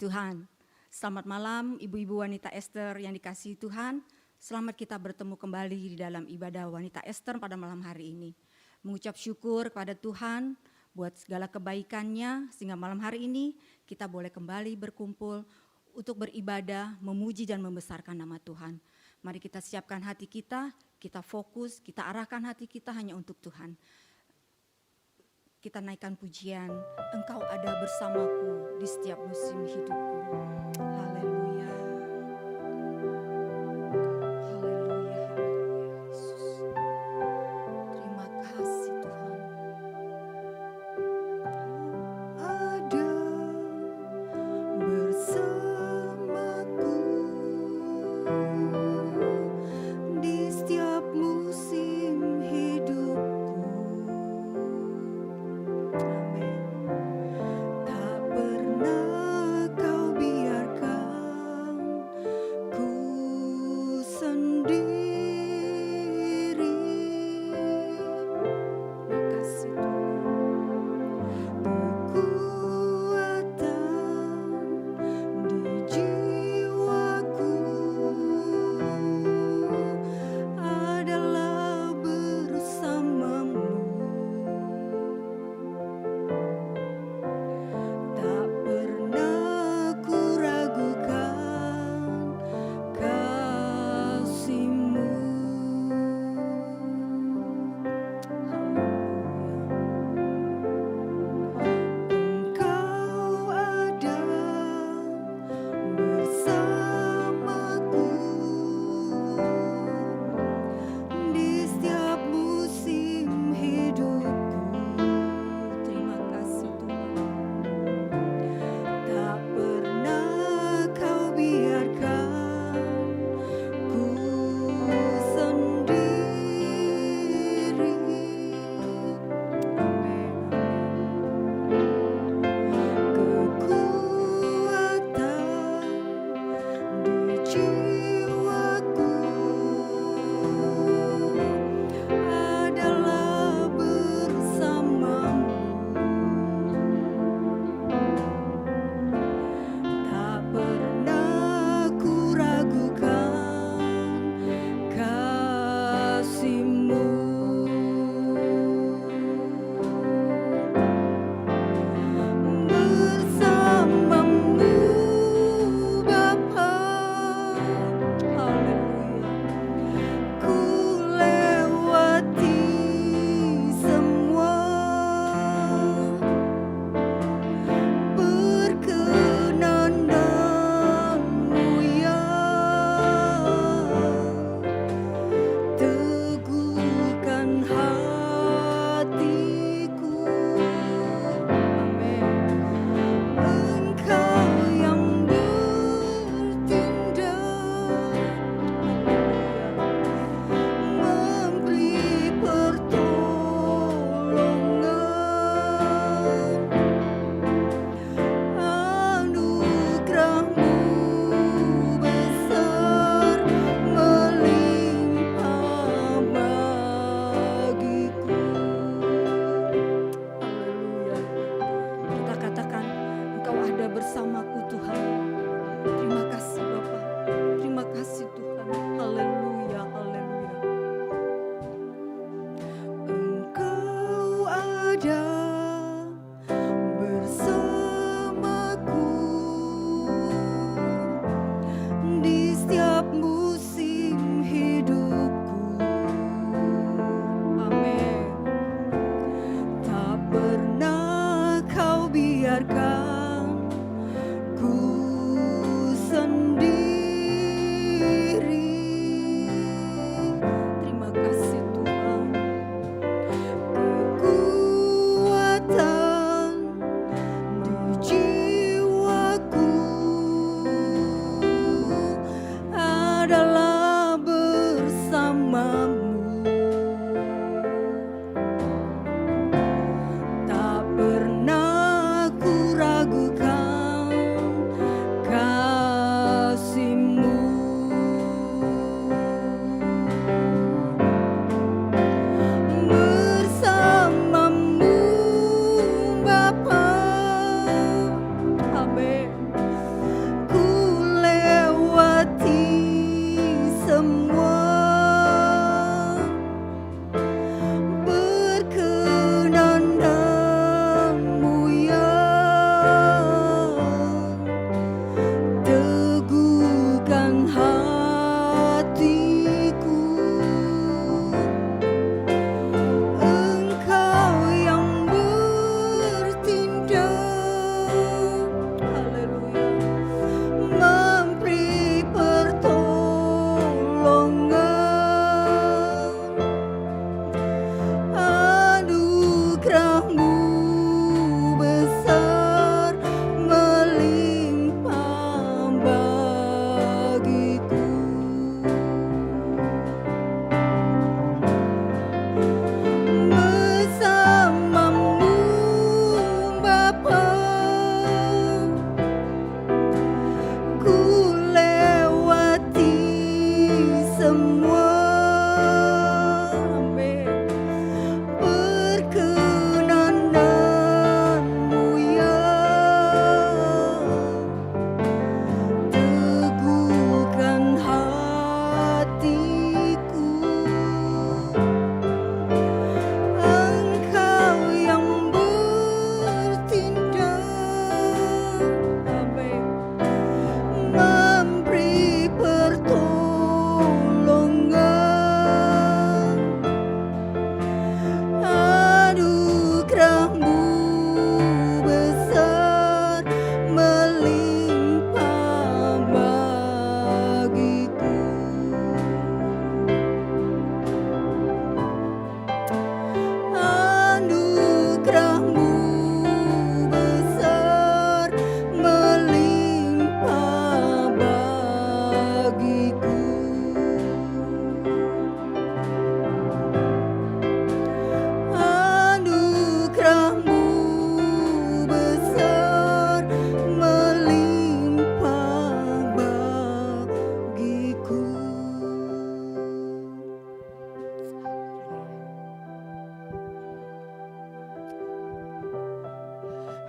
Tuhan. Selamat malam ibu-ibu wanita Ester yang dikasihi Tuhan. Selamat kita bertemu kembali di dalam ibadah wanita Ester pada malam hari ini. Mengucap syukur kepada Tuhan buat segala kebaikannya sehingga malam hari ini kita boleh kembali berkumpul untuk beribadah, memuji dan membesarkan nama Tuhan. Mari kita siapkan hati kita fokus, kita arahkan hati kita hanya untuk Tuhan. Kita naikkan pujian, Engkau ada bersamaku di setiap musim hidupku. Haleluya. Haleluya, Yesus. Terima kasih Tuhan. Ada bersamaku di setiap musim hidupku. Amin. Tak pernah kau biarkan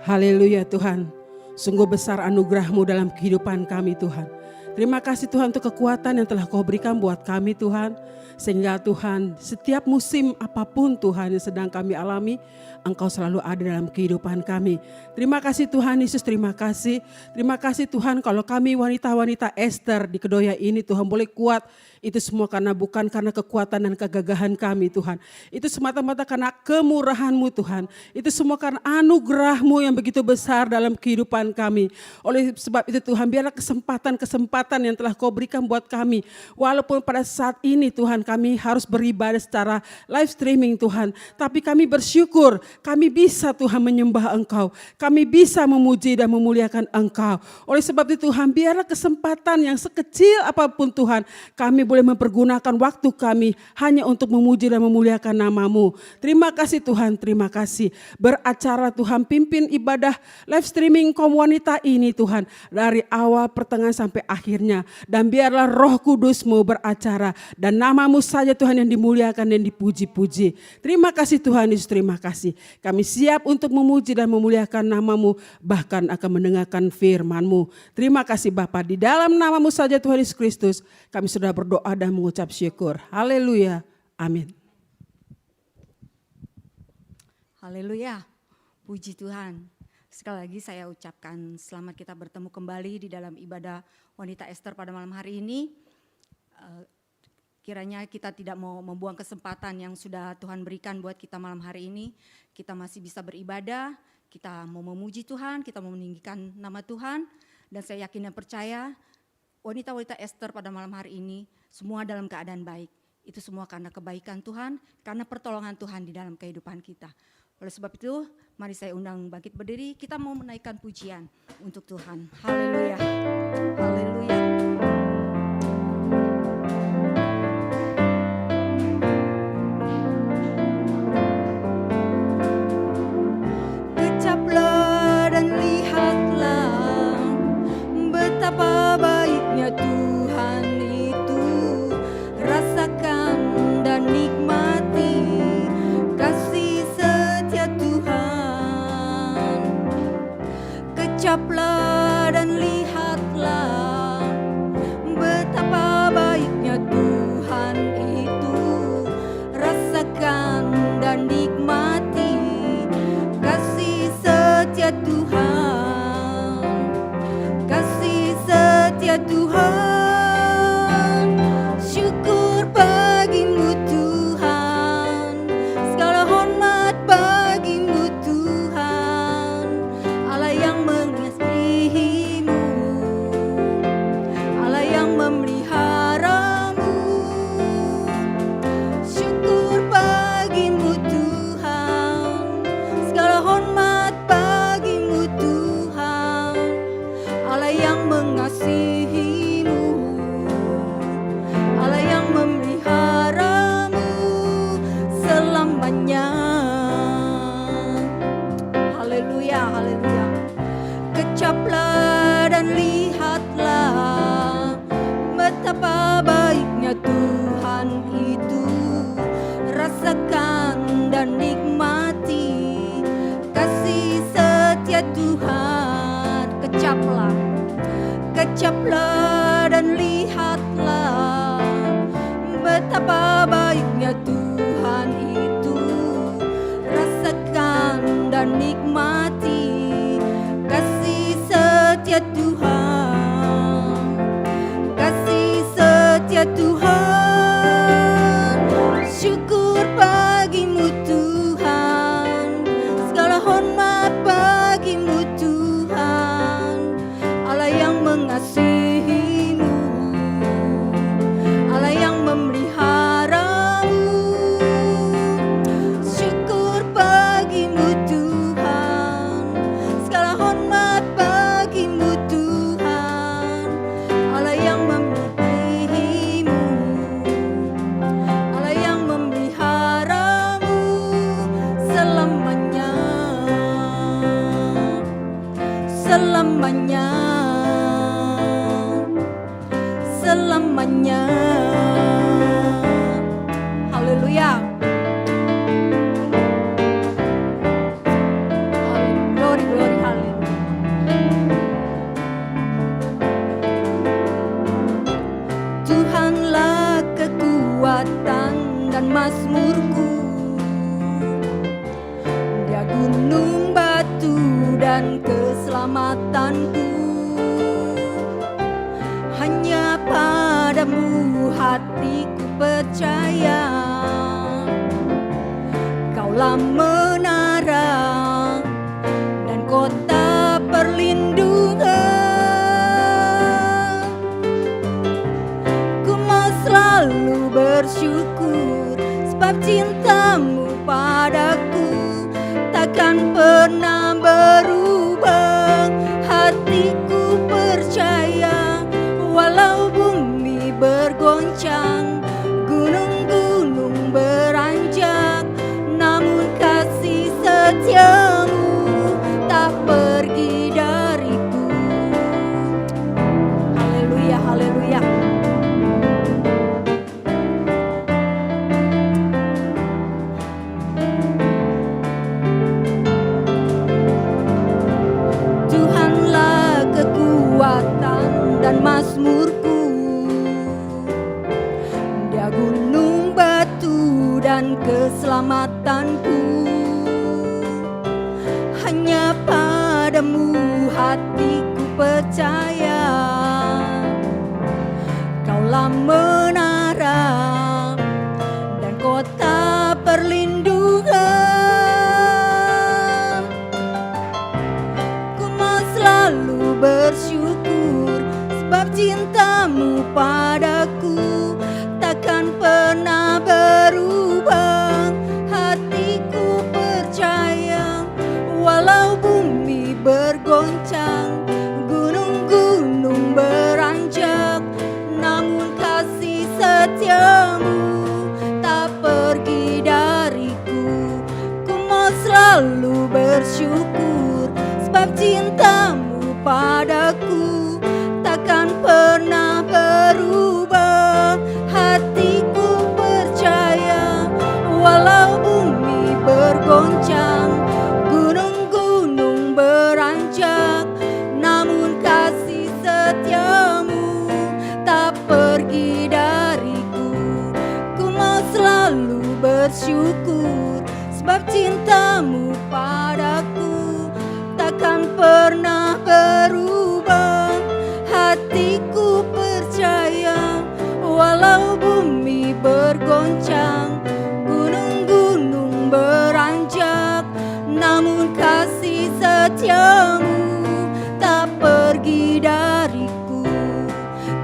Haleluya Tuhan, sungguh besar anugerah-Mu dalam kehidupan kami Tuhan. Terima kasih Tuhan untuk kekuatan yang telah Kau berikan buat kami Tuhan. Sehingga Tuhan setiap musim apapun Tuhan yang sedang kami alami, Engkau selalu ada dalam kehidupan kami. Terima kasih Tuhan Yesus, terima kasih. Terima kasih Tuhan kalau kami wanita-wanita Ester di Kedoya ini Tuhan boleh kuat. Itu semua bukan karena kekuatan dan kegagahan kami Tuhan. Itu semata-mata karena kemurahan-Mu Tuhan. Itu semua karena anugerah-Mu yang begitu besar dalam kehidupan kami. Oleh sebab itu Tuhan, biarlah kesempatan yang telah Kau berikan buat kami. Walaupun pada saat ini Tuhan kami harus beribadah secara live streaming Tuhan. Tapi kami bersyukur kami bisa Tuhan menyembah Engkau. Kami bisa memuji dan memuliakan Engkau. Oleh sebab itu Tuhan, biarlah kesempatan yang sekecil apapun Tuhan, kami boleh mempergunakan waktu kami hanya untuk memuji dan memuliakan nama-Mu. Terima kasih Tuhan, terima kasih. Beracara Tuhan, pimpin ibadah live streaming kaum wanita ini Tuhan. Dari awal, pertengahan sampai akhirnya. Dan biarlah Roh Kudus-Mu beracara. Dan nama-Mu saja Tuhan yang dimuliakan dan dipuji-puji. Terima kasih Tuhan Yesus, terima kasih. Kami siap untuk memuji dan memuliakan nama-Mu, bahkan akan mendengarkan firman-Mu. Terima kasih Bapa, di dalam nama-Mu saja Tuhan Yesus Kristus, kami sudah berdoa dan mengucap syukur. Haleluya, amin. Haleluya, puji Tuhan. Sekali lagi saya ucapkan selamat kita bertemu kembali di dalam ibadah wanita Ester pada malam hari ini. Kiranya kita tidak mau membuang kesempatan yang sudah Tuhan berikan buat kita malam hari ini. Kita masih bisa beribadah, kita mau memuji Tuhan, kita mau meninggikan nama Tuhan. Dan saya yakin dan percaya wanita-wanita Ester pada malam hari ini semua dalam keadaan baik. Itu semua karena kebaikan Tuhan, karena pertolongan Tuhan di dalam kehidupan kita. Oleh sebab itu, mari saya undang bangkit berdiri, kita mau menaikkan pujian untuk Tuhan. Haleluya, haleluya. Kecaplah dan lihatlah betapa baiknya Tuhan itu. Rasakan dan nikmati kasih setia Tuhan. Kecaplah dan lihatlah betapa baiknya Tuhan itu. Rasakan dan nikmati kasih setia Tuhan. Kasih setia Tuhan. Syukur bagimu Tuhan. Segala hormat bagimu Tuhan. Allah yang mengasihimu, Allah yang memeliharamu. Syukur bagimu Tuhan. Segala hormat bagimu Tuhan. Allah yang mengasihimu, Allah yang memeliharamu selamanya. Haleluya, haleluya. Kecaplah dan lihatlah betapa baiknya Tuhan itu. Rasakan dan nikmati kasih setia Tuhan. Kecaplah, kecaplah dan lihatlah betapa baiknya Tuhan itu. Rasakan dan nikmati kasih setia Tuhan. Kasih setia Tuhan. Syukur bagimu Tuhan. Segala hormat bagimu Tuhan. Allah yang mengasihimu, Allah yang memeliharamu. Syukur bagimu Tuhan. Segala hormat bagimu Tuhan. Allah yang memilihimu, Allah yang memeliharamu selamanya. Selamanya, selamanya. Haleluya. Glory, glory, Mazmurku. Dia gunung batu dan keselamatanku. Hanya padamu hatiku percaya. Kaulah menara dan kota perlindungan. Ku mau selalu bersyukur sebab cintamu padaku takkan pernah berubah. Hatiku percaya walau bumi bergoncang, gunung-gunung beranjak, namun kasih setiamu tak pergi dariku. Haleluya, haleluya. Tuhanlah kekuatan dan mazmurku. Dia gunung batu dan keselamatanku. Hanya padamu hatiku percaya. Kaulah menara dan kota perlindungan. Ku mau selalu bersyukur sebab cintamu padaku takkan pernah berubah. Hatiku percaya walau bumi bergoncang, gunung-gunung beranjak, namun kasih setiamu tak pergi dariku. Ku mau selalu bersyukur sebab cintamu padaku takkan pernah berubah. Hatiku percaya walau bumi bergoncang, gunung-gunung beranjak, namun kasih setiamu tak pergi dariku. Ku mau selalu bersyukur sebab cintamu padaku takkan pernah berubah. Hatiku percaya walau bumi bergoncang, gunung-gunung beranjak, namun kasih setiamu tak pergi dariku.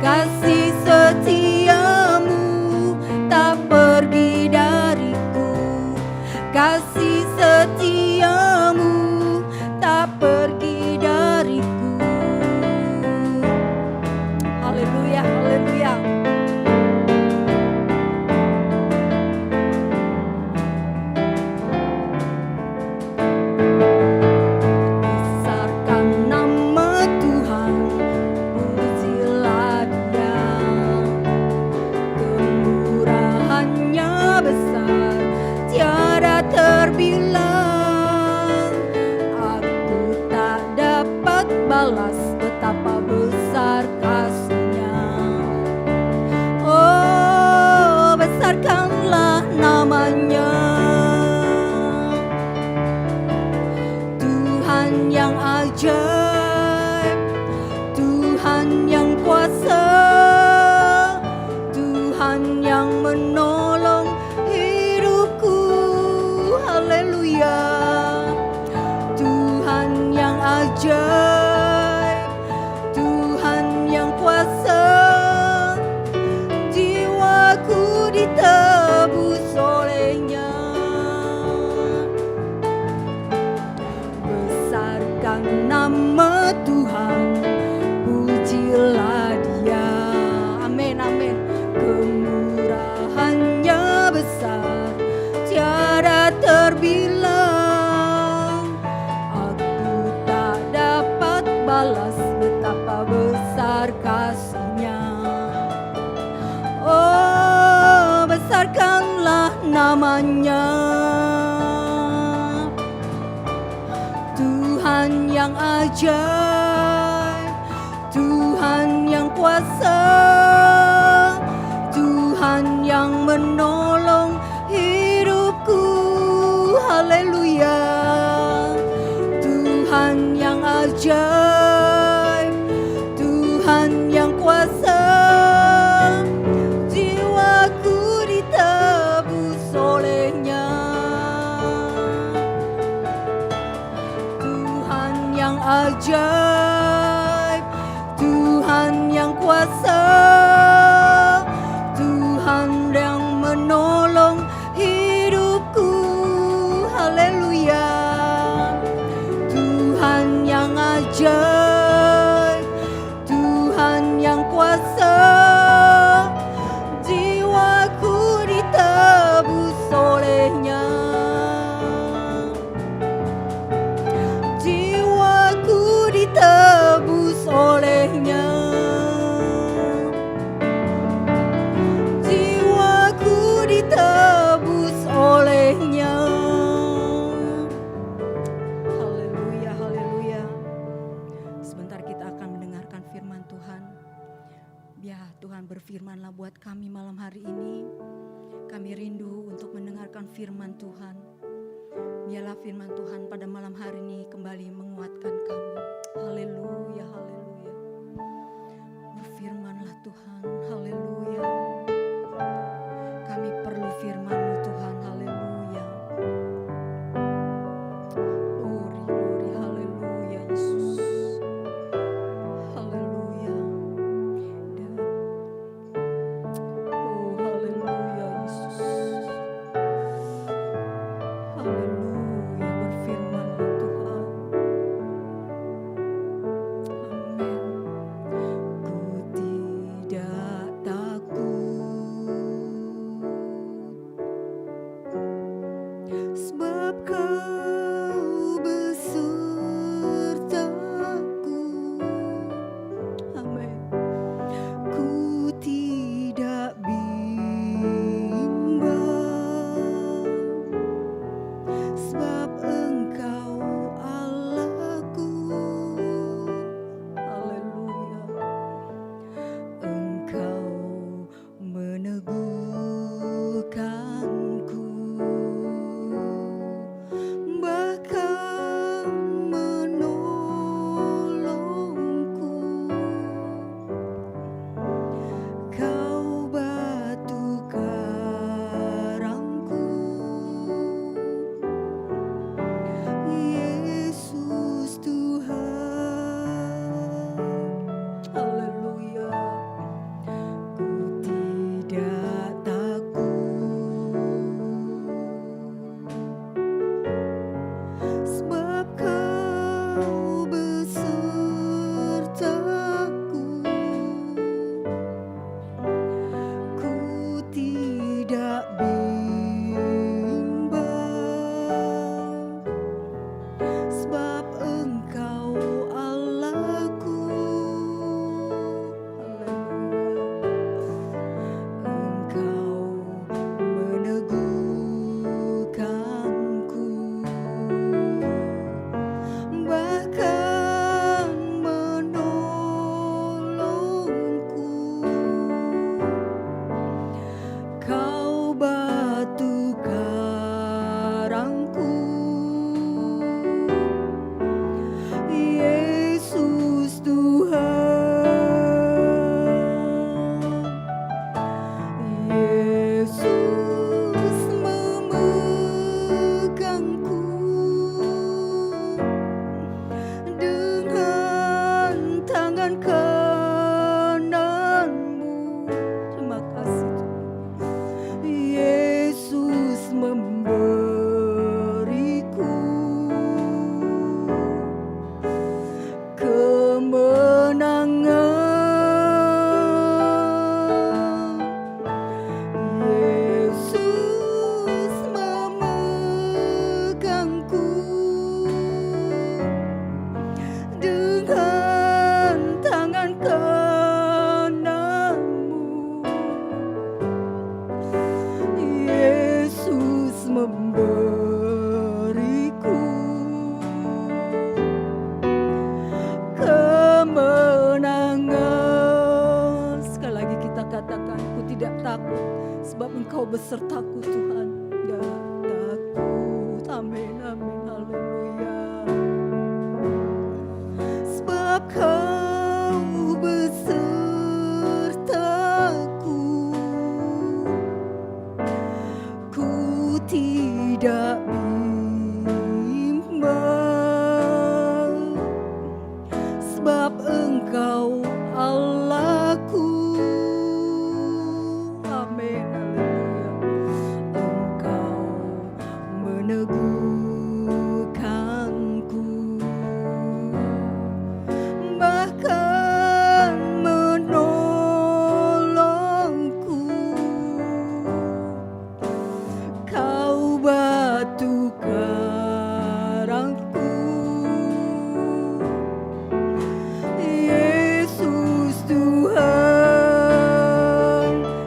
Kasih setiamu tak pergi dariku. Kasih setiamu tak pergi dariku. Haleluya, haleluya. Besarkan nama Tuhan, pujilah Dia. Kemurahannya besar, tiada terbilang. Aku tak dapat balas betapa besar kasih-Nya. Oh, besarkanlah namanya. Tuhan yang ajaib, Tuhan yang kuasa, Tuhan yang menolong hidupku. Haleluya. Tuhan yang ajaib, Tuhan yang kuasa, jiwaku ditebus oleh-Nya. Besarkan nama Tuhan, pujilah Dia. Amin, amin. Kemurahannya besar, tiada terbilang. Aku tak dapat balas betapa besar kasih-Nya. Oh, besarkanlah namanya. Tuhan yang ajaib, Tuhan yang kuasa, Tuhan yang menolong ajaib, Tuhan yang kuasa, Tuhan yang menolong hidupku. Haleluya. Tuhan yang ajaib, Tuhan yang kuasa, jiwaku ditebus olehnya, jiwaku ditebus olehnya, jiwaku ditebus olehnya. Haleluya, haleluya. Sebentar kita akan mendengarkan firman Tuhan. Ya Tuhan, berfirmanlah buat kami malam hari ini. Kami rindu untuk mendengarkan firman Tuhan. Biarlah firman Tuhan pada malam hari ini kembali menguatkan kami. Haleluya, haleluya. Berfirmanlah Tuhan, haleluya. Kami perlu firman-Mu Tuhan, haleluya. Glory, glory, haleluya Yesus. Haleluya. Oh, haleluya Yesus. Haleluya, berfirmanlah Tuhan. Amin. Ku tidak takut, sebab Kau besertaku. Amin. Ku tidak bimbang, sebab Engkau Allahku. Haleluya. Engkau meneguhkanku, bahkan menolongku. Kau batu karangku, Yesus Tuhan. Haleluya. Ku tidak takut, sebab Kau besertaku. Ku tidak bimbang, sebab Engkau Allahku. Engkau meneguhkanku, bahkan menolongku. Kau batu karangku, Yesus Tuhan. Yesus memegangku dengan tangan kanan-Mu. Terima kasih Tuhan. Yesus memberiku kemenangan. Yesus memegangku dengan tangan kanan-Mu. Yesus memberiku kemenangan. Sekali lagi kita katakan, ku tidak takut, sebab Engkau besertaku Tuhan. Tidak takut. Amin, amin, haleluya. Sebab Kau besertaku, ku tidak bimbang, Kau batu karangku, Yesus Tuhan.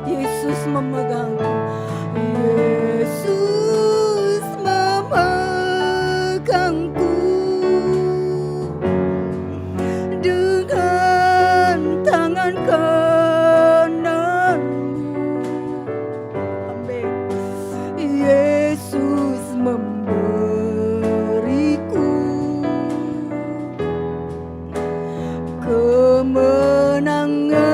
Yesus memegangku, Yesus memegangku dengan tangan kananmu. Amin. Yesus memberiku kemenangan.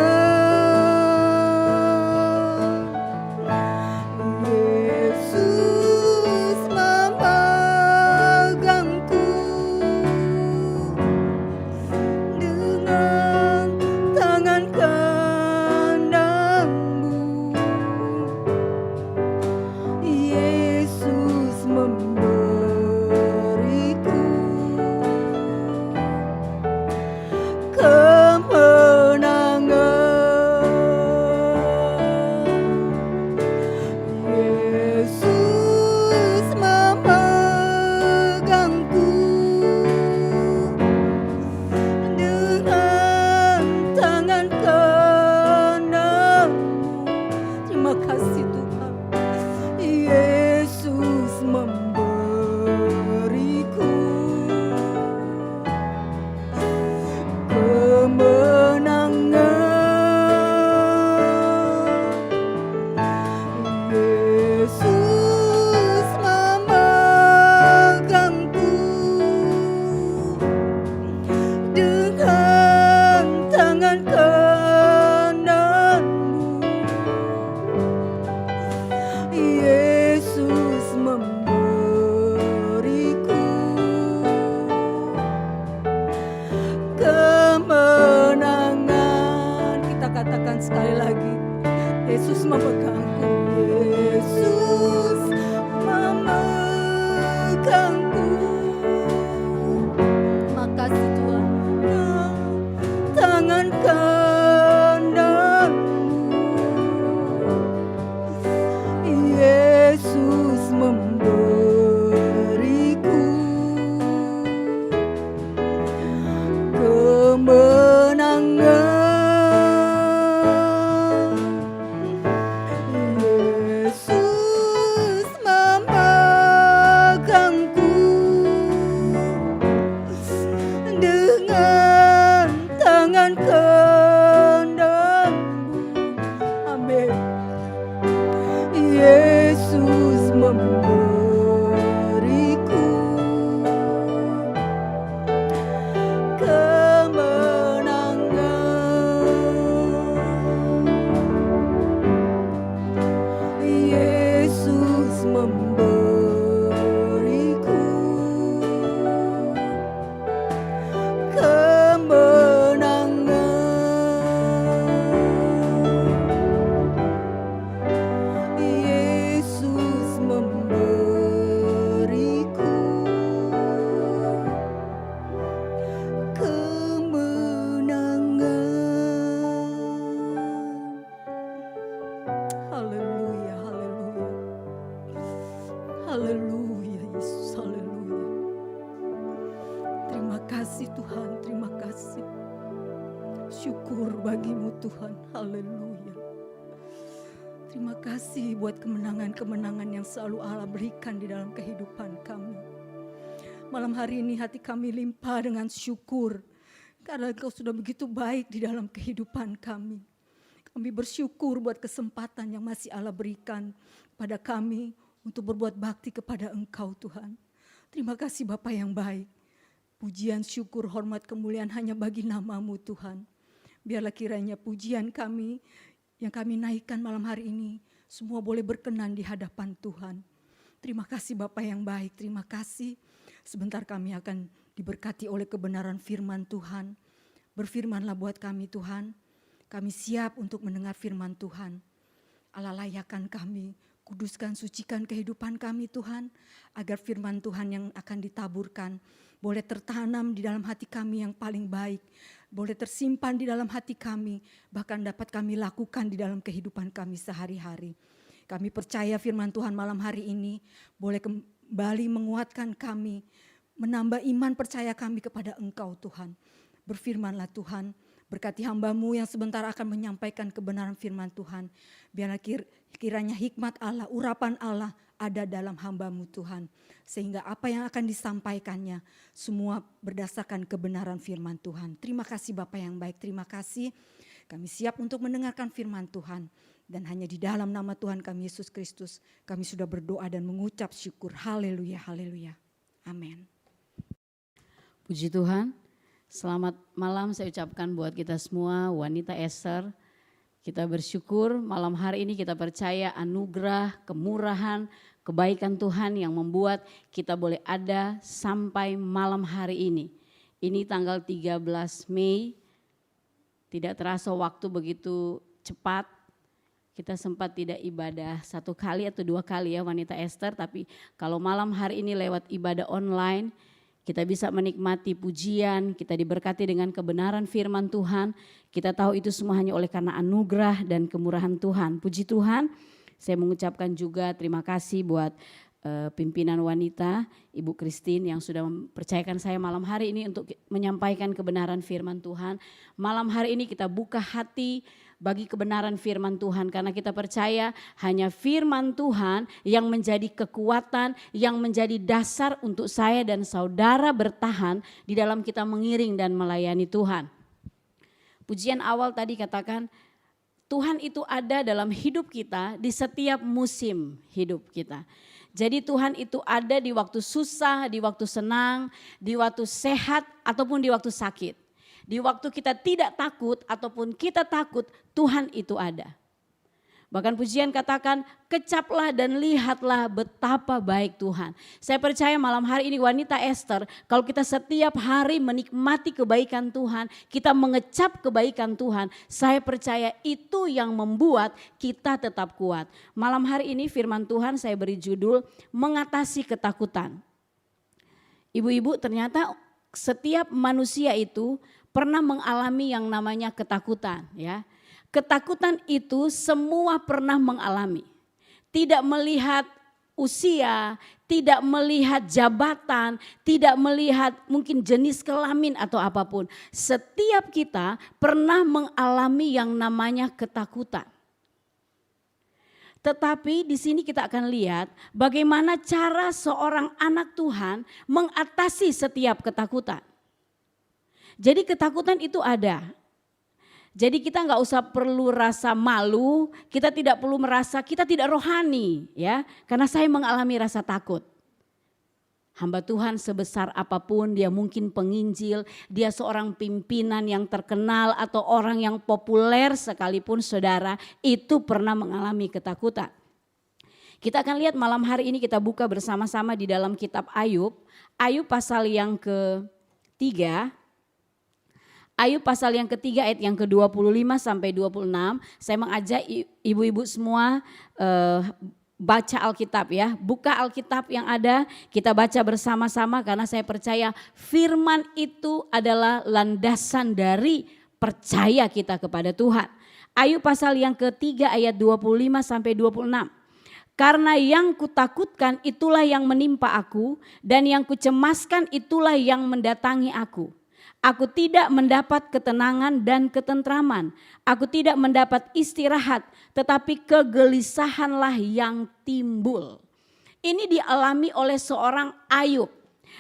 Yesus memegangku dengan tangan kananmu. Yesus memberiku kemenangan. Yesus memegangku dengan tangan kananmu. Terima kasih Tuhan. Yesus memberiku kemenangan. Yesus memegangku dengan tangan kananmu. Yesus memberiku kemenangan. Kita katakan sekali lagi, Yesus memegangku, Yesus memegangku. Makasih Tuhan, tangan kananmu. Yesus memberiku kemenangan. Yesus memegangku dengan tangan kananmu. Amin. Yesus memberiku kemenangan. Yesus memberiku kemenangan. Yesus memberiku kemenangan. Haleluya, haleluya. Haleluya Yesus, haleluya. Terima kasih Tuhan, terima kasih. Syukur bagimu Tuhan, haleluya. Terima kasih buat kemenangan-kemenangan yang selalu Allah berikan di dalam kehidupan kami. Malam hari ini hati kami limpah dengan syukur karena Engkau sudah begitu baik di dalam kehidupan kami. Kami bersyukur buat kesempatan yang masih Allah berikan pada kami untuk berbuat bakti kepada Engkau Tuhan. Terima kasih Bapa yang baik. Pujian, syukur, hormat, kemuliaan hanya bagi nama-Mu Tuhan. Biarlah kiranya pujian kami yang kami naikkan malam hari ini semua boleh berkenan di hadapan Tuhan. Terima kasih Bapa yang baik, terima kasih. Sebentar kami akan diberkati oleh kebenaran firman Tuhan. Berfirmanlah buat kami Tuhan. Kami siap untuk mendengar firman Tuhan. Allah layakkan kami, kuduskan, sucikan kehidupan kami Tuhan. Agar firman Tuhan yang akan ditaburkan boleh tertanam di dalam hati kami yang paling baik. Boleh tersimpan di dalam hati kami, bahkan dapat kami lakukan di dalam kehidupan kami sehari-hari. Kami percaya firman Tuhan malam hari ini boleh kembali menguatkan kami, menambah iman percaya kami kepada Engkau Tuhan. Berfirmanlah Tuhan, berkati hamba-Mu yang sebentar akan menyampaikan kebenaran firman Tuhan. Biarlah kiranya hikmat Allah, urapan Allah ada dalam hamba-Mu Tuhan. Sehingga apa yang akan disampaikannya semua berdasarkan kebenaran firman Tuhan. Terima kasih Bapa yang baik, terima kasih. Kami siap untuk mendengarkan firman Tuhan. Dan hanya di dalam nama Tuhan kami Yesus Kristus kami sudah berdoa dan mengucap syukur. Haleluya, haleluya. Amin. Puji Tuhan. Selamat malam saya ucapkan buat kita semua wanita Ester. Kita bersyukur malam hari ini kita percaya anugerah, kemurahan, kebaikan Tuhan yang membuat kita boleh ada sampai malam hari ini. Ini tanggal 13 Mei, tidak terasa waktu begitu cepat. Kita sempat tidak ibadah 1 kali atau 2 kali ya wanita Ester, tapi kalau malam hari ini lewat ibadah online, kita bisa menikmati pujian, kita diberkati dengan kebenaran firman Tuhan. Kita tahu itu semua hanya oleh karena anugerah dan kemurahan Tuhan. Puji Tuhan, saya mengucapkan juga terima kasih buat pimpinan wanita, Ibu Christine yang sudah mempercayakan saya malam hari ini untuk menyampaikan kebenaran firman Tuhan. Malam hari ini kita buka hati bagi kebenaran firman Tuhan karena kita percaya hanya firman Tuhan yang menjadi kekuatan, yang menjadi dasar untuk saya dan saudara bertahan di dalam kita mengiring dan melayani Tuhan. Pujian awal tadi katakan Tuhan itu ada dalam hidup kita di setiap musim hidup kita. Jadi Tuhan itu ada di waktu susah, di waktu senang, di waktu sehat ataupun di waktu sakit. Di waktu kita tidak takut ataupun kita takut, Tuhan itu ada. Bahkan pujian katakan, kecaplah dan lihatlah betapa baik Tuhan. Saya percaya malam hari ini wanita Ester, kalau kita setiap hari menikmati kebaikan Tuhan, kita mengecap kebaikan Tuhan, saya percaya itu yang membuat kita tetap kuat. Malam hari ini firman Tuhan saya beri judul, mengatasi ketakutan. Ibu-ibu ternyata setiap manusia itu pernah mengalami yang namanya ketakutan ya. Ketakutan itu semua pernah mengalami. Tidak melihat usia, tidak melihat jabatan, tidak melihat mungkin jenis kelamin atau apapun. Setiap kita pernah mengalami yang namanya ketakutan. Tetapi di sini kita akan lihat bagaimana cara seorang anak Tuhan mengatasi setiap ketakutan. Jadi ketakutan itu ada. Jadi kita nggak usah perlu rasa malu, kita tidak perlu merasa kita tidak rohani ya. Karena saya mengalami rasa takut. Hamba Tuhan sebesar apapun, dia mungkin penginjil, dia seorang pimpinan yang terkenal atau orang yang populer sekalipun saudara, itu pernah mengalami ketakutan. Kita akan lihat malam hari ini kita buka bersama-sama di dalam kitab Ayub. Ayub pasal yang ke-3. Ayub pasal yang ketiga ayat yang ke-25 sampai 26. Saya mengajak ibu-ibu semua baca Alkitab ya. Buka Alkitab yang ada, kita baca bersama-sama karena saya percaya firman itu adalah landasan dari percaya kita kepada Tuhan. Ayub pasal yang ketiga ayat 25 sampai 26. Karena yang kutakutkan itulah yang menimpa aku dan yang kucemaskan itulah yang mendatangi aku. Aku tidak mendapat ketenangan dan ketentraman. Aku tidak mendapat istirahat, tetapi kegelisahanlah yang timbul. Ini dialami oleh seorang Ayub.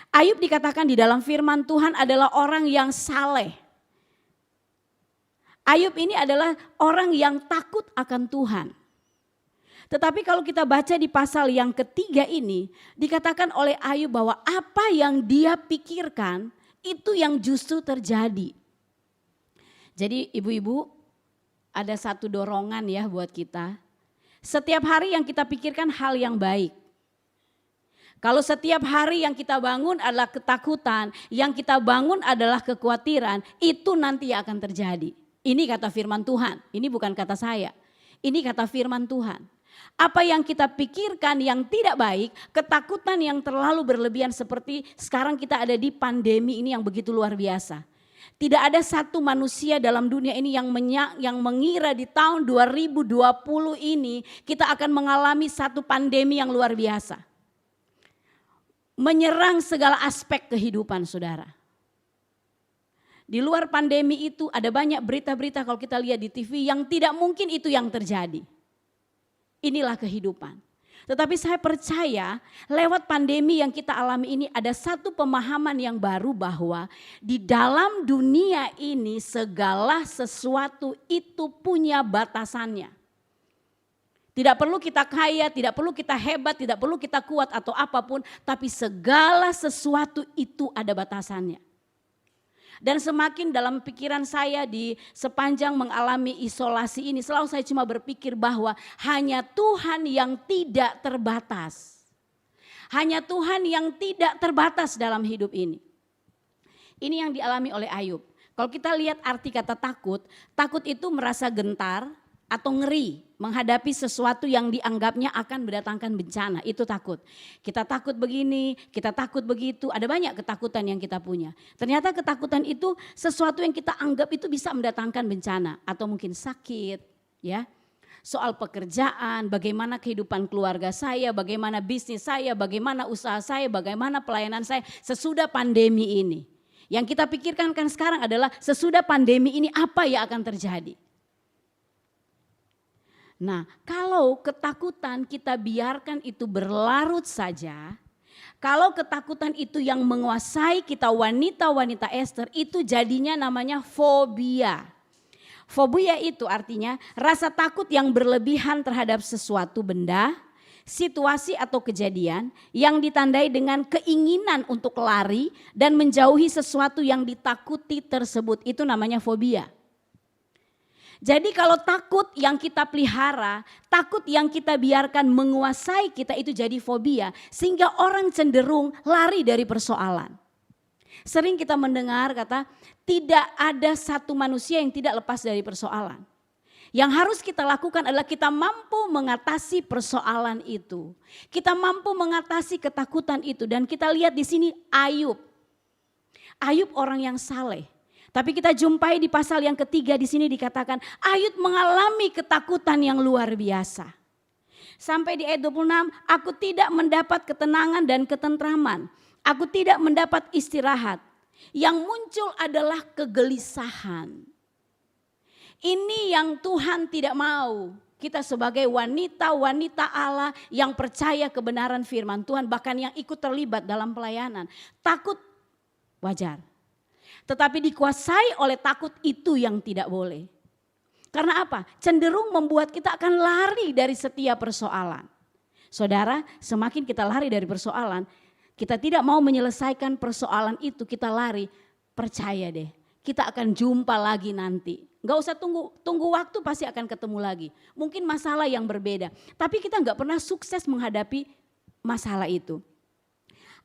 Ayub dikatakan di dalam firman Tuhan adalah orang yang saleh. Ayub ini adalah orang yang takut akan Tuhan. Tetapi kalau kita baca di pasal yang ketiga ini, dikatakan oleh Ayub bahwa apa yang dia pikirkan, itu yang justru terjadi. Jadi ibu-ibu ada satu dorongan ya buat kita. Setiap hari yang kita pikirkan hal yang baik. Kalau setiap hari yang kita bangun adalah ketakutan, yang kita bangun adalah kekhawatiran, itu nanti akan terjadi. Ini kata firman Tuhan, ini bukan kata saya. Ini kata firman Tuhan. Apa yang kita pikirkan yang tidak baik, ketakutan yang terlalu berlebihan seperti sekarang kita ada di pandemi ini yang begitu luar biasa. Tidak ada satu manusia dalam dunia ini yang mengira di tahun 2020 ini kita akan mengalami satu pandemi yang luar biasa. Menyerang segala aspek kehidupan saudara. Di luar pandemi itu ada banyak berita-berita kalau kita lihat di TV yang tidak mungkin itu yang terjadi. Inilah kehidupan. Tetapi saya percaya lewat pandemi yang kita alami ini ada satu pemahaman yang baru bahwa di dalam dunia ini segala sesuatu itu punya batasannya. Tidak perlu kita kaya, tidak perlu kita hebat, tidak perlu kita kuat atau apapun, tapi segala sesuatu itu ada batasannya. Dan semakin dalam pikiran saya di sepanjang mengalami isolasi ini, selalu saya cuma berpikir bahwa hanya Tuhan yang tidak terbatas. Hanya Tuhan yang tidak terbatas dalam hidup ini. Ini yang dialami oleh Ayub. Kalau kita lihat arti kata takut, takut itu merasa gentar atau ngeri menghadapi sesuatu yang dianggapnya akan mendatangkan bencana, itu takut. Kita takut begini, kita takut begitu, ada banyak ketakutan yang kita punya. Ternyata ketakutan itu sesuatu yang kita anggap itu bisa mendatangkan bencana atau mungkin sakit, ya. Soal pekerjaan, bagaimana kehidupan keluarga saya, bagaimana bisnis saya, bagaimana usaha saya, bagaimana pelayanan saya sesudah pandemi ini. Yang kita pikirkan kan sekarang adalah sesudah pandemi ini apa yang akan terjadi. Nah, kalau ketakutan kita biarkan itu berlarut saja, kalau ketakutan itu yang menguasai kita wanita-wanita Ester, itu jadinya namanya fobia. Fobia itu artinya rasa takut yang berlebihan terhadap sesuatu benda, situasi atau kejadian yang ditandai dengan keinginan untuk lari dan menjauhi sesuatu yang ditakuti tersebut, itu namanya fobia. Jadi kalau takut yang kita pelihara, takut yang kita biarkan menguasai kita itu jadi fobia. Sehingga orang cenderung lari dari persoalan. Sering kita mendengar kata tidak ada satu manusia yang tidak lepas dari persoalan. Yang harus kita lakukan adalah kita mampu mengatasi persoalan itu. Kita mampu mengatasi ketakutan itu. Dan kita lihat di sini Ayub. Ayub orang yang saleh. Tapi kita jumpai di pasal yang ketiga di sini dikatakan Ayub mengalami ketakutan yang luar biasa. Sampai di ayat 26, aku tidak mendapat ketenangan dan ketentraman. Aku tidak mendapat istirahat. Yang muncul adalah kegelisahan. Ini yang Tuhan tidak mau. Kita sebagai wanita-wanita Allah yang percaya kebenaran firman Tuhan, bahkan yang ikut terlibat dalam pelayanan. Takut wajar. Tetapi dikuasai oleh takut itu yang tidak boleh. Karena apa? Cenderung membuat kita akan lari dari setiap persoalan. Saudara, semakin kita lari dari persoalan, kita tidak mau menyelesaikan persoalan itu, kita lari. Percaya deh, kita akan jumpa lagi nanti. Gak usah tunggu waktu, pasti akan ketemu lagi. Mungkin masalah yang berbeda, tapi kita gak pernah sukses menghadapi masalah itu.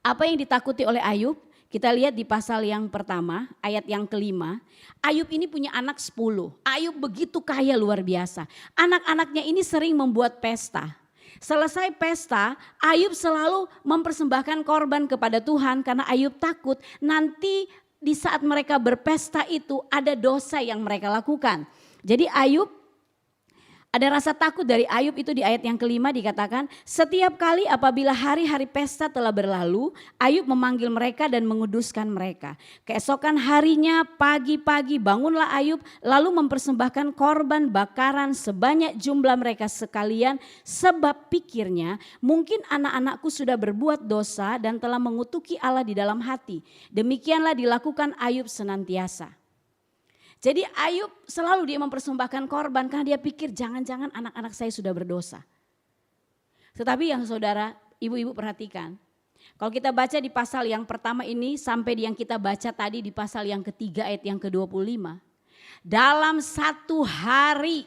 Apa yang ditakuti oleh Ayub? Kita lihat di pasal yang pertama, ayat yang kelima. Ayub ini punya anak 10. Ayub begitu kaya luar biasa. Anak-anaknya ini sering membuat pesta. Selesai pesta, Ayub selalu mempersembahkan korban kepada Tuhan karena Ayub takut nanti di saat mereka berpesta itu ada dosa yang mereka lakukan. Jadi Ayub, ada rasa takut dari Ayub itu di ayat yang kelima dikatakan, setiap kali apabila hari-hari pesta telah berlalu, Ayub memanggil mereka dan menguduskan mereka. Keesokan harinya pagi-pagi bangunlah Ayub lalu mempersembahkan korban bakaran sebanyak jumlah mereka sekalian, sebab pikirnya mungkin anak-anakku sudah berbuat dosa dan telah mengutuki Allah di dalam hati. Demikianlah dilakukan Ayub senantiasa. Jadi Ayub selalu dia mempersembahkan korban karena dia pikir jangan-jangan anak-anak saya sudah berdosa. Tetapi yang saudara, ibu-ibu perhatikan. Kalau kita baca di pasal yang pertama ini sampai di yang kita baca tadi di pasal yang ketiga ayat yang ke-25. Dalam satu hari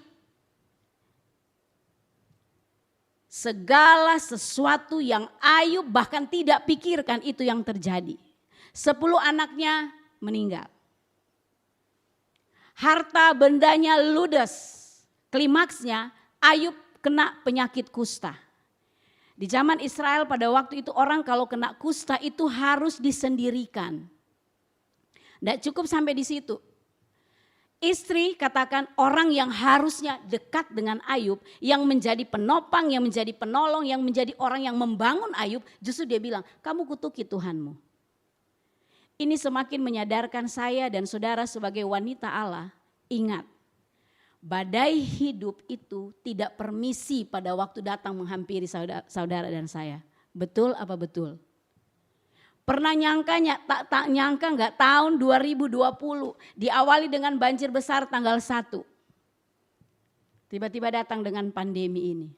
segala sesuatu yang Ayub bahkan tidak pikirkan itu yang terjadi. 10 anaknya meninggal. Harta bendanya ludes. Klimaksnya Ayub kena penyakit kusta. Di zaman Israel pada waktu itu orang kalau kena kusta itu harus disendirikan. Tidak cukup sampai di situ. Istri katakan orang yang harusnya dekat dengan Ayub, yang menjadi penopang, yang menjadi penolong, yang menjadi orang yang membangun Ayub, justru dia bilang, kamu kutuki Tuhanmu. Ini semakin menyadarkan saya dan saudara sebagai wanita Allah, ingat, badai hidup itu tidak permisi pada waktu datang menghampiri saudara dan saya. Betul apa betul? Pernah nyangkanya, tak nyangka enggak tahun 2020 diawali dengan banjir besar tanggal 1. Tiba-tiba datang dengan pandemi ini.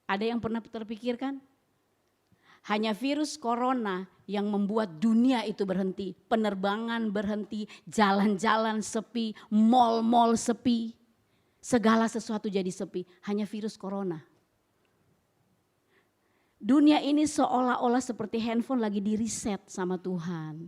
Ada yang pernah terpikirkan? Hanya virus corona yang membuat dunia itu berhenti. Penerbangan berhenti, jalan-jalan sepi, mal-mal sepi. Segala sesuatu jadi sepi, hanya virus corona. Dunia ini seolah-olah seperti handphone lagi di-reset sama Tuhan.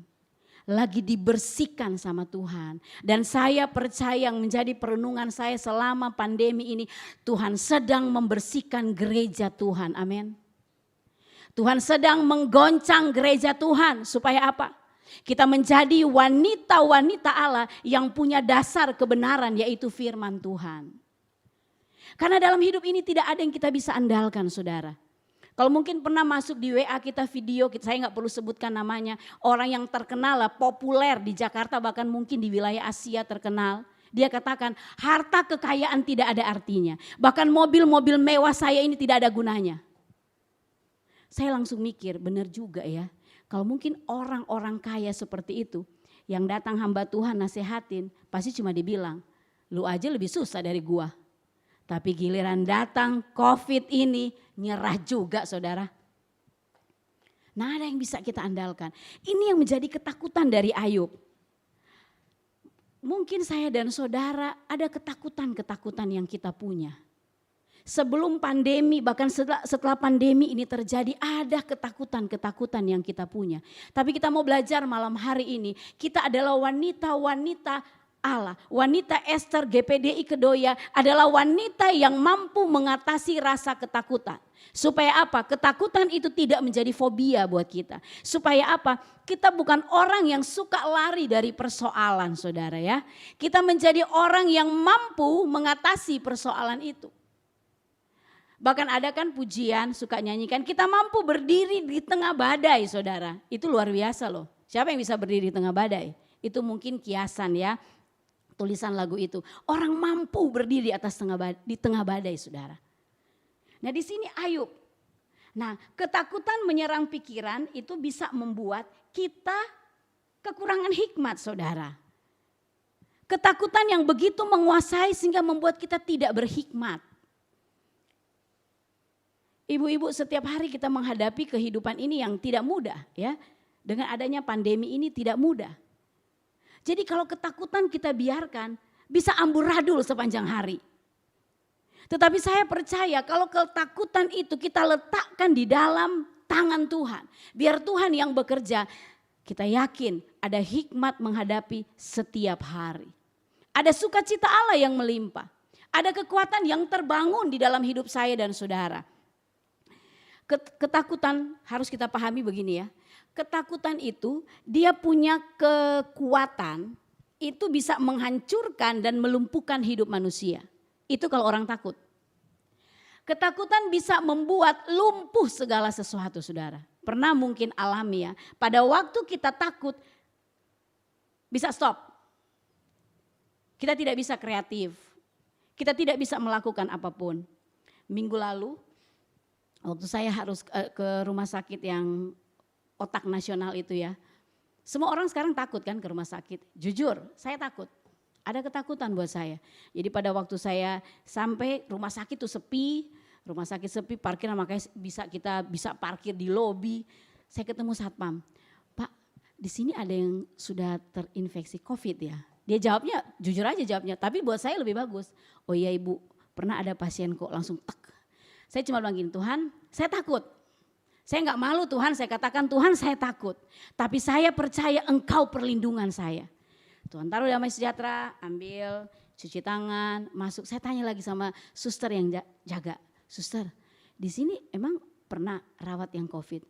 Lagi dibersihkan sama Tuhan. Dan saya percaya yang menjadi perenungan saya selama pandemi ini. Tuhan sedang membersihkan gereja Tuhan, amin. Tuhan sedang menggoncang gereja Tuhan supaya apa? Kita menjadi wanita-wanita Allah yang punya dasar kebenaran yaitu firman Tuhan. Karena dalam hidup ini tidak ada yang kita bisa andalkan saudara. Kalau mungkin pernah masuk di WA kita video, saya nggak perlu sebutkan namanya. Orang yang terkenal lah, populer di Jakarta bahkan mungkin di wilayah Asia terkenal. Dia katakan harta kekayaan tidak ada artinya. Bahkan mobil-mobil mewah saya ini tidak ada gunanya. Saya langsung mikir benar juga ya. Kalau mungkin orang-orang kaya seperti itu yang datang hamba Tuhan nasehatin pasti cuma dibilang lu aja lebih susah dari gua. Tapi giliran datang COVID ini nyerah juga saudara. Nah ada yang bisa kita andalkan. Ini yang menjadi ketakutan dari Ayub. Mungkin saya dan saudara ada ketakutan-ketakutan yang kita punya. Sebelum pandemi bahkan setelah pandemi ini terjadi ada ketakutan-ketakutan yang kita punya. Tapi kita mau belajar malam hari ini kita adalah wanita-wanita Allah. Wanita Esther GPDI Kedoya adalah wanita yang mampu mengatasi rasa ketakutan. Supaya apa? Ketakutan itu tidak menjadi fobia buat kita. Supaya apa? Kita bukan orang yang suka lari dari persoalan saudara ya. Kita menjadi orang yang mampu mengatasi persoalan itu. Bahkan ada kan pujian suka nyanyikan kita mampu berdiri di tengah badai saudara. Itu luar biasa loh. Siapa yang bisa berdiri di tengah badai? Itu mungkin kiasan ya. Tulisan lagu itu. Orang mampu berdiri di tengah badai saudara. Nah di sini Ayub. Nah ketakutan menyerang pikiran itu bisa membuat kita kekurangan hikmat saudara. Ketakutan yang begitu menguasai sehingga membuat kita tidak berhikmat. Ibu-ibu setiap hari kita menghadapi kehidupan ini yang tidak mudah ya. Dengan adanya pandemi ini tidak mudah. Jadi kalau ketakutan kita biarkan bisa amburadul sepanjang hari. Tetapi saya percaya kalau ketakutan itu kita letakkan di dalam tangan Tuhan. Biar Tuhan yang bekerja, kita yakin ada hikmat menghadapi setiap hari. Ada sukacita Allah yang melimpah. Ada kekuatan yang terbangun di dalam hidup saya dan saudara. Ketakutan harus kita pahami begini ya. Ketakutan itu dia punya kekuatan itu bisa menghancurkan dan melumpuhkan hidup manusia. Itu kalau orang takut. Ketakutan bisa membuat lumpuh segala sesuatu saudara. Pernah mungkin alami ya. Pada waktu kita takut bisa stop. Kita tidak bisa kreatif. Kita tidak bisa melakukan apapun. Minggu lalu waktu saya harus ke rumah sakit yang otak nasional itu ya. Semua orang sekarang takut kan ke rumah sakit. Jujur saya takut. Ada ketakutan buat saya. Jadi pada waktu saya sampai rumah sakit itu sepi. Rumah sakit sepi parkir makanya kita bisa parkir di lobi. Saya ketemu satpam. Pak di sini ada yang sudah terinfeksi COVID ya. Dia jawabnya jujur aja jawabnya. Tapi buat saya lebih bagus. Oh iya ibu pernah ada pasien kok langsung tek. Saya cuma bilang gini Tuhan saya takut. Saya enggak malu Tuhan, saya katakan Tuhan saya takut. Tapi saya percaya Engkau perlindungan saya. Tuhan taruh damai sejahtera, ambil, cuci tangan, masuk. Saya tanya lagi sama suster yang jaga. Suster, di sini emang pernah rawat yang COVID?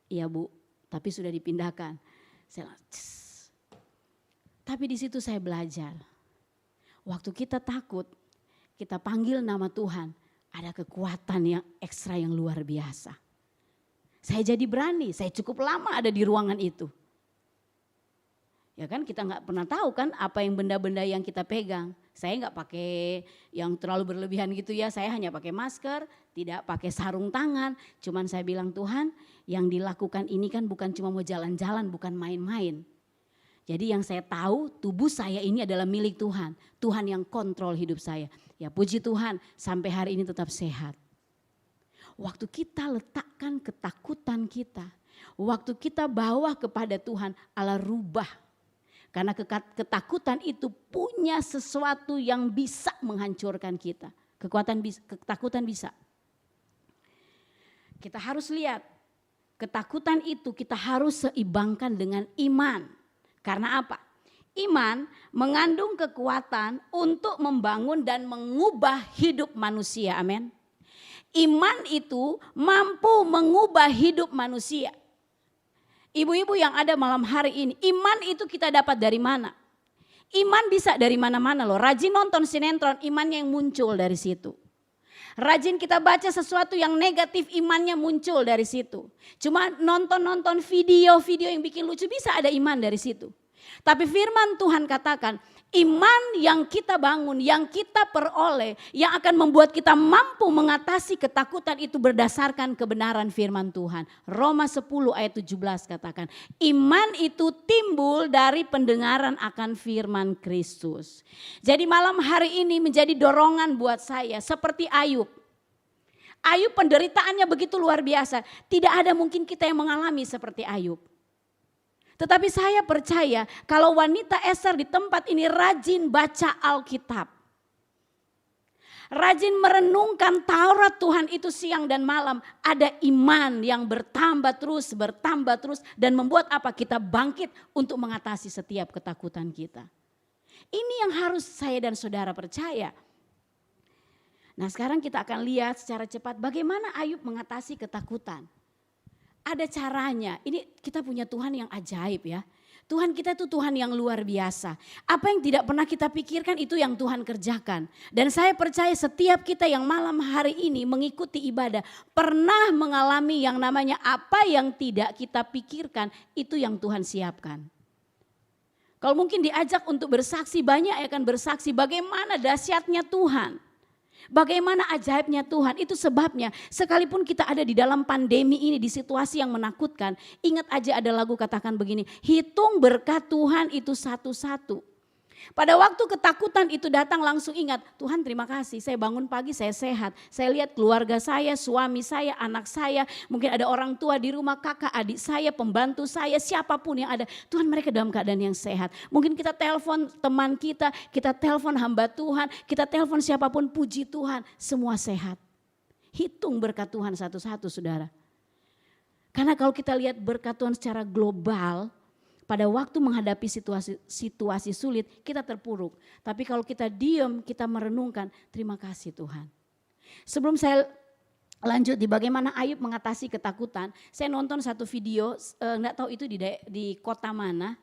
Iya Bu, tapi sudah dipindahkan. Saya Tapi di situ saya belajar. Waktu kita takut, kita panggil nama Tuhan, ada kekuatan yang ekstra yang luar biasa. Saya jadi berani, saya cukup lama ada di ruangan itu. Ya kan kita nggak pernah tahu kan apa yang benda-benda yang kita pegang. Saya nggak pakai yang terlalu berlebihan gitu ya, saya hanya pakai masker, tidak pakai sarung tangan. Cuman saya bilang Tuhan yang dilakukan ini kan bukan cuma mau jalan-jalan, bukan main-main. Jadi yang saya tahu tubuh saya ini adalah milik Tuhan. Tuhan yang kontrol hidup saya. Ya puji Tuhan sampai hari ini tetap sehat. Waktu kita letakkan ketakutan kita, waktu kita bawa kepada Tuhan, Allah rubah. Karena ketakutan itu punya sesuatu yang bisa menghancurkan kita. Ketakutan bisa. Kita harus lihat, ketakutan itu kita harus seimbangkan dengan iman. Karena apa? Iman mengandung kekuatan untuk membangun dan mengubah hidup manusia. Amin. Iman itu mampu mengubah hidup manusia. Ibu-ibu yang ada malam hari ini, iman itu kita dapat dari mana? Iman bisa dari mana-mana loh. Rajin nonton sinetron, imannya yang muncul dari situ. Rajin kita baca sesuatu yang negatif, imannya muncul dari situ. Cuma nonton-nonton video-video yang bikin lucu, bisa ada iman dari situ. Tapi firman Tuhan katakan, iman yang kita bangun, yang kita peroleh, yang akan membuat kita mampu mengatasi ketakutan itu berdasarkan kebenaran firman Tuhan. Roma 10 ayat 17 katakan, iman itu timbul dari pendengaran akan firman Kristus. Jadi malam hari ini menjadi dorongan buat saya seperti Ayub. Ayub penderitaannya begitu luar biasa, tidak ada mungkin kita yang mengalami seperti Ayub. Tetapi saya percaya kalau wanita Ester di tempat ini rajin baca Alkitab. Rajin merenungkan Taurat Tuhan itu siang dan malam. Ada iman yang bertambah terus dan membuat apa? Kita bangkit untuk mengatasi setiap ketakutan kita. Ini yang harus saya dan saudara percaya. Nah sekarang kita akan lihat secara cepat bagaimana Ayub mengatasi ketakutan. Ada caranya, ini kita punya Tuhan yang ajaib ya. Tuhan kita itu Tuhan yang luar biasa. Apa yang tidak pernah kita pikirkan itu yang Tuhan kerjakan. Dan saya percaya setiap kita yang malam hari ini mengikuti ibadah pernah mengalami yang namanya apa yang tidak kita pikirkan itu yang Tuhan siapkan. Kalau mungkin diajak untuk bersaksi, banyak yang akan bersaksi bagaimana dahsyatnya Tuhan. Bagaimana ajaibnya Tuhan, itu sebabnya sekalipun kita ada di dalam pandemi ini, di situasi yang menakutkan. Ingat aja ada lagu katakan begini, hitung berkat Tuhan itu satu-satu. Pada waktu ketakutan itu datang langsung ingat, Tuhan terima kasih saya bangun pagi saya sehat. Saya lihat keluarga saya, suami saya, anak saya, mungkin ada orang tua di rumah, kakak, adik saya, pembantu saya, siapapun yang ada. Tuhan mereka dalam keadaan yang sehat. Mungkin kita telepon teman kita telepon hamba Tuhan, kita telepon siapapun, puji Tuhan semua sehat. Hitung berkat Tuhan satu-satu saudara. Karena kalau kita lihat berkat Tuhan secara global, pada waktu menghadapi situasi sulit kita terpuruk. Tapi kalau kita diam, kita merenungkan, terima kasih Tuhan. Sebelum saya lanjut di bagaimana Ayub mengatasi ketakutan, saya nonton satu video, enggak tahu itu di kota mana,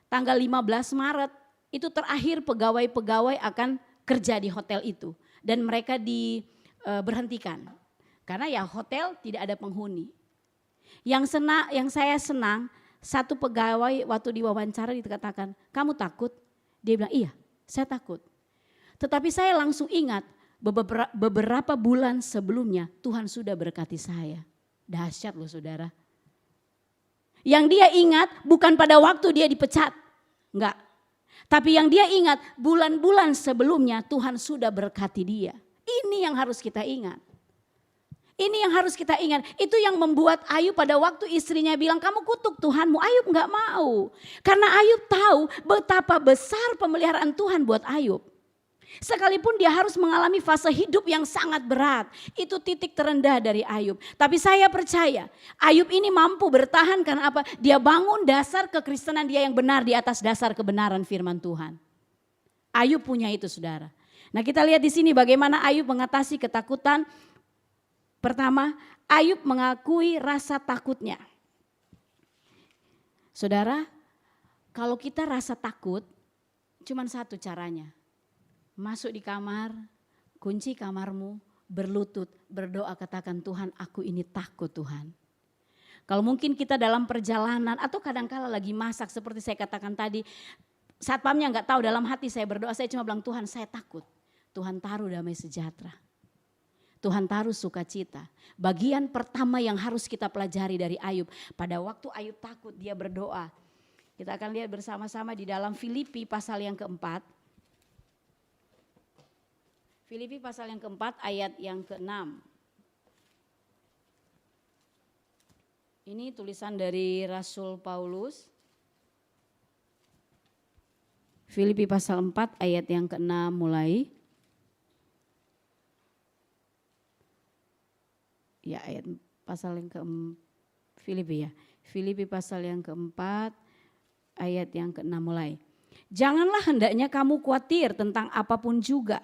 tanggal 15 Maret, itu terakhir pegawai-pegawai akan kerja di hotel itu. Dan mereka diberhentikan, karena ya hotel tidak ada penghuni. Yang saya senang, satu pegawai waktu diwawancara dikatakan, kamu takut? Dia bilang, iya saya takut. Tetapi saya langsung ingat beberapa bulan sebelumnya Tuhan sudah berkati saya. Dahsyat loh saudara. Yang dia ingat bukan pada waktu dia dipecat. Enggak. Tapi yang dia ingat bulan-bulan sebelumnya Tuhan sudah berkati dia. Ini yang harus kita ingat. Ini yang harus kita ingat, itu yang membuat Ayub pada waktu istrinya bilang kamu kutuk Tuhanmu, Ayub enggak mau. Karena Ayub tahu betapa besar pemeliharaan Tuhan buat Ayub. Sekalipun dia harus mengalami fase hidup yang sangat berat, itu titik terendah dari Ayub. Tapi saya percaya Ayub ini mampu bertahan karena apa? Dia bangun dasar kekristenan dia yang benar di atas dasar kebenaran firman Tuhan. Ayub punya itu saudara. Nah kita lihat di sini bagaimana Ayub mengatasi ketakutan. Pertama, Ayub mengakui rasa takutnya. Saudara, kalau kita rasa takut, cuman satu caranya. Masuk di kamar, kunci kamarmu, berlutut, berdoa, katakan, Tuhan, aku ini takut Tuhan. Kalau mungkin kita dalam perjalanan atau kadangkala lagi masak seperti saya katakan tadi, satpamnya nggak tahu, dalam hati saya berdoa, saya cuma bilang, Tuhan saya takut. Tuhan taruh damai sejahtera. Tuhan taruh sukacita. Bagian pertama yang harus kita pelajari dari Ayub. Pada waktu Ayub takut, dia berdoa. Kita akan lihat bersama-sama di dalam Filipi pasal yang keempat. Filipi pasal yang keempat ayat yang ke-6. Ini tulisan dari Rasul Paulus. Filipi pasal 4 ayat yang ke-6 mulai. Ya, ayat pasal yang Filipi ya. Filipi pasal yang keempat ayat yang ke-6 mulai. Janganlah hendaknya kamu khawatir tentang apapun juga,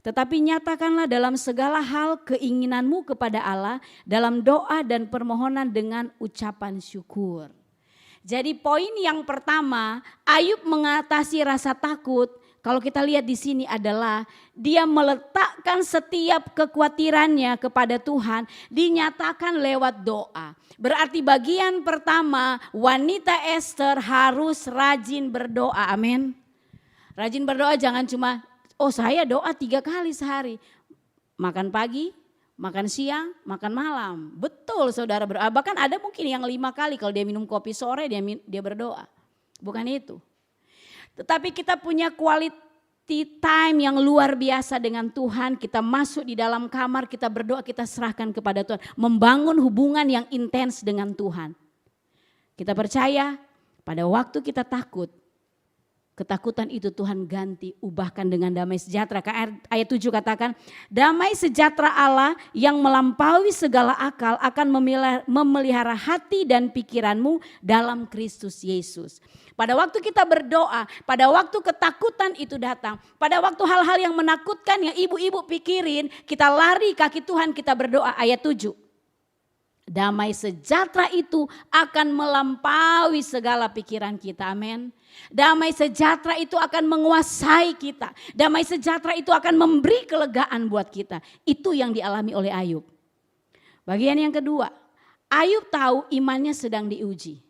tetapi nyatakanlah dalam segala hal keinginanmu kepada Allah dalam doa dan permohonan dengan ucapan syukur. Jadi poin yang pertama, Ayub mengatasi rasa takut. Kalau kita lihat di sini adalah dia meletakkan setiap kekhawatirannya kepada Tuhan, dinyatakan lewat doa. Berarti bagian pertama, wanita Ester harus rajin berdoa. Amin. Rajin berdoa, jangan cuma saya doa 3 kali sehari. Makan pagi, makan siang, makan malam. Betul saudara berdoa. Bahkan ada mungkin yang 5 kali kalau dia minum kopi sore dia berdoa. Bukan itu. Tetapi kita punya quality time yang luar biasa dengan Tuhan. Kita masuk di dalam kamar, kita berdoa, kita serahkan kepada Tuhan. Membangun hubungan yang intens dengan Tuhan. Kita percaya pada waktu kita takut, ketakutan itu Tuhan ganti, ubahkan dengan damai sejahtera. Ayat 7 katakan, damai sejahtera Allah yang melampaui segala akal akan memelihara hati dan pikiranmu dalam Kristus Yesus. Pada waktu kita berdoa, pada waktu ketakutan itu datang, pada waktu hal-hal yang menakutkan yang ibu-ibu pikirin, kita lari kaki Tuhan, kita berdoa. Ayat 7. Damai sejahtera itu akan melampaui segala pikiran kita, amin. Damai sejahtera itu akan menguasai kita. Damai sejahtera itu akan memberi kelegaan buat kita. Itu yang dialami oleh Ayub. Bagian yang kedua, Ayub tahu imannya sedang diuji.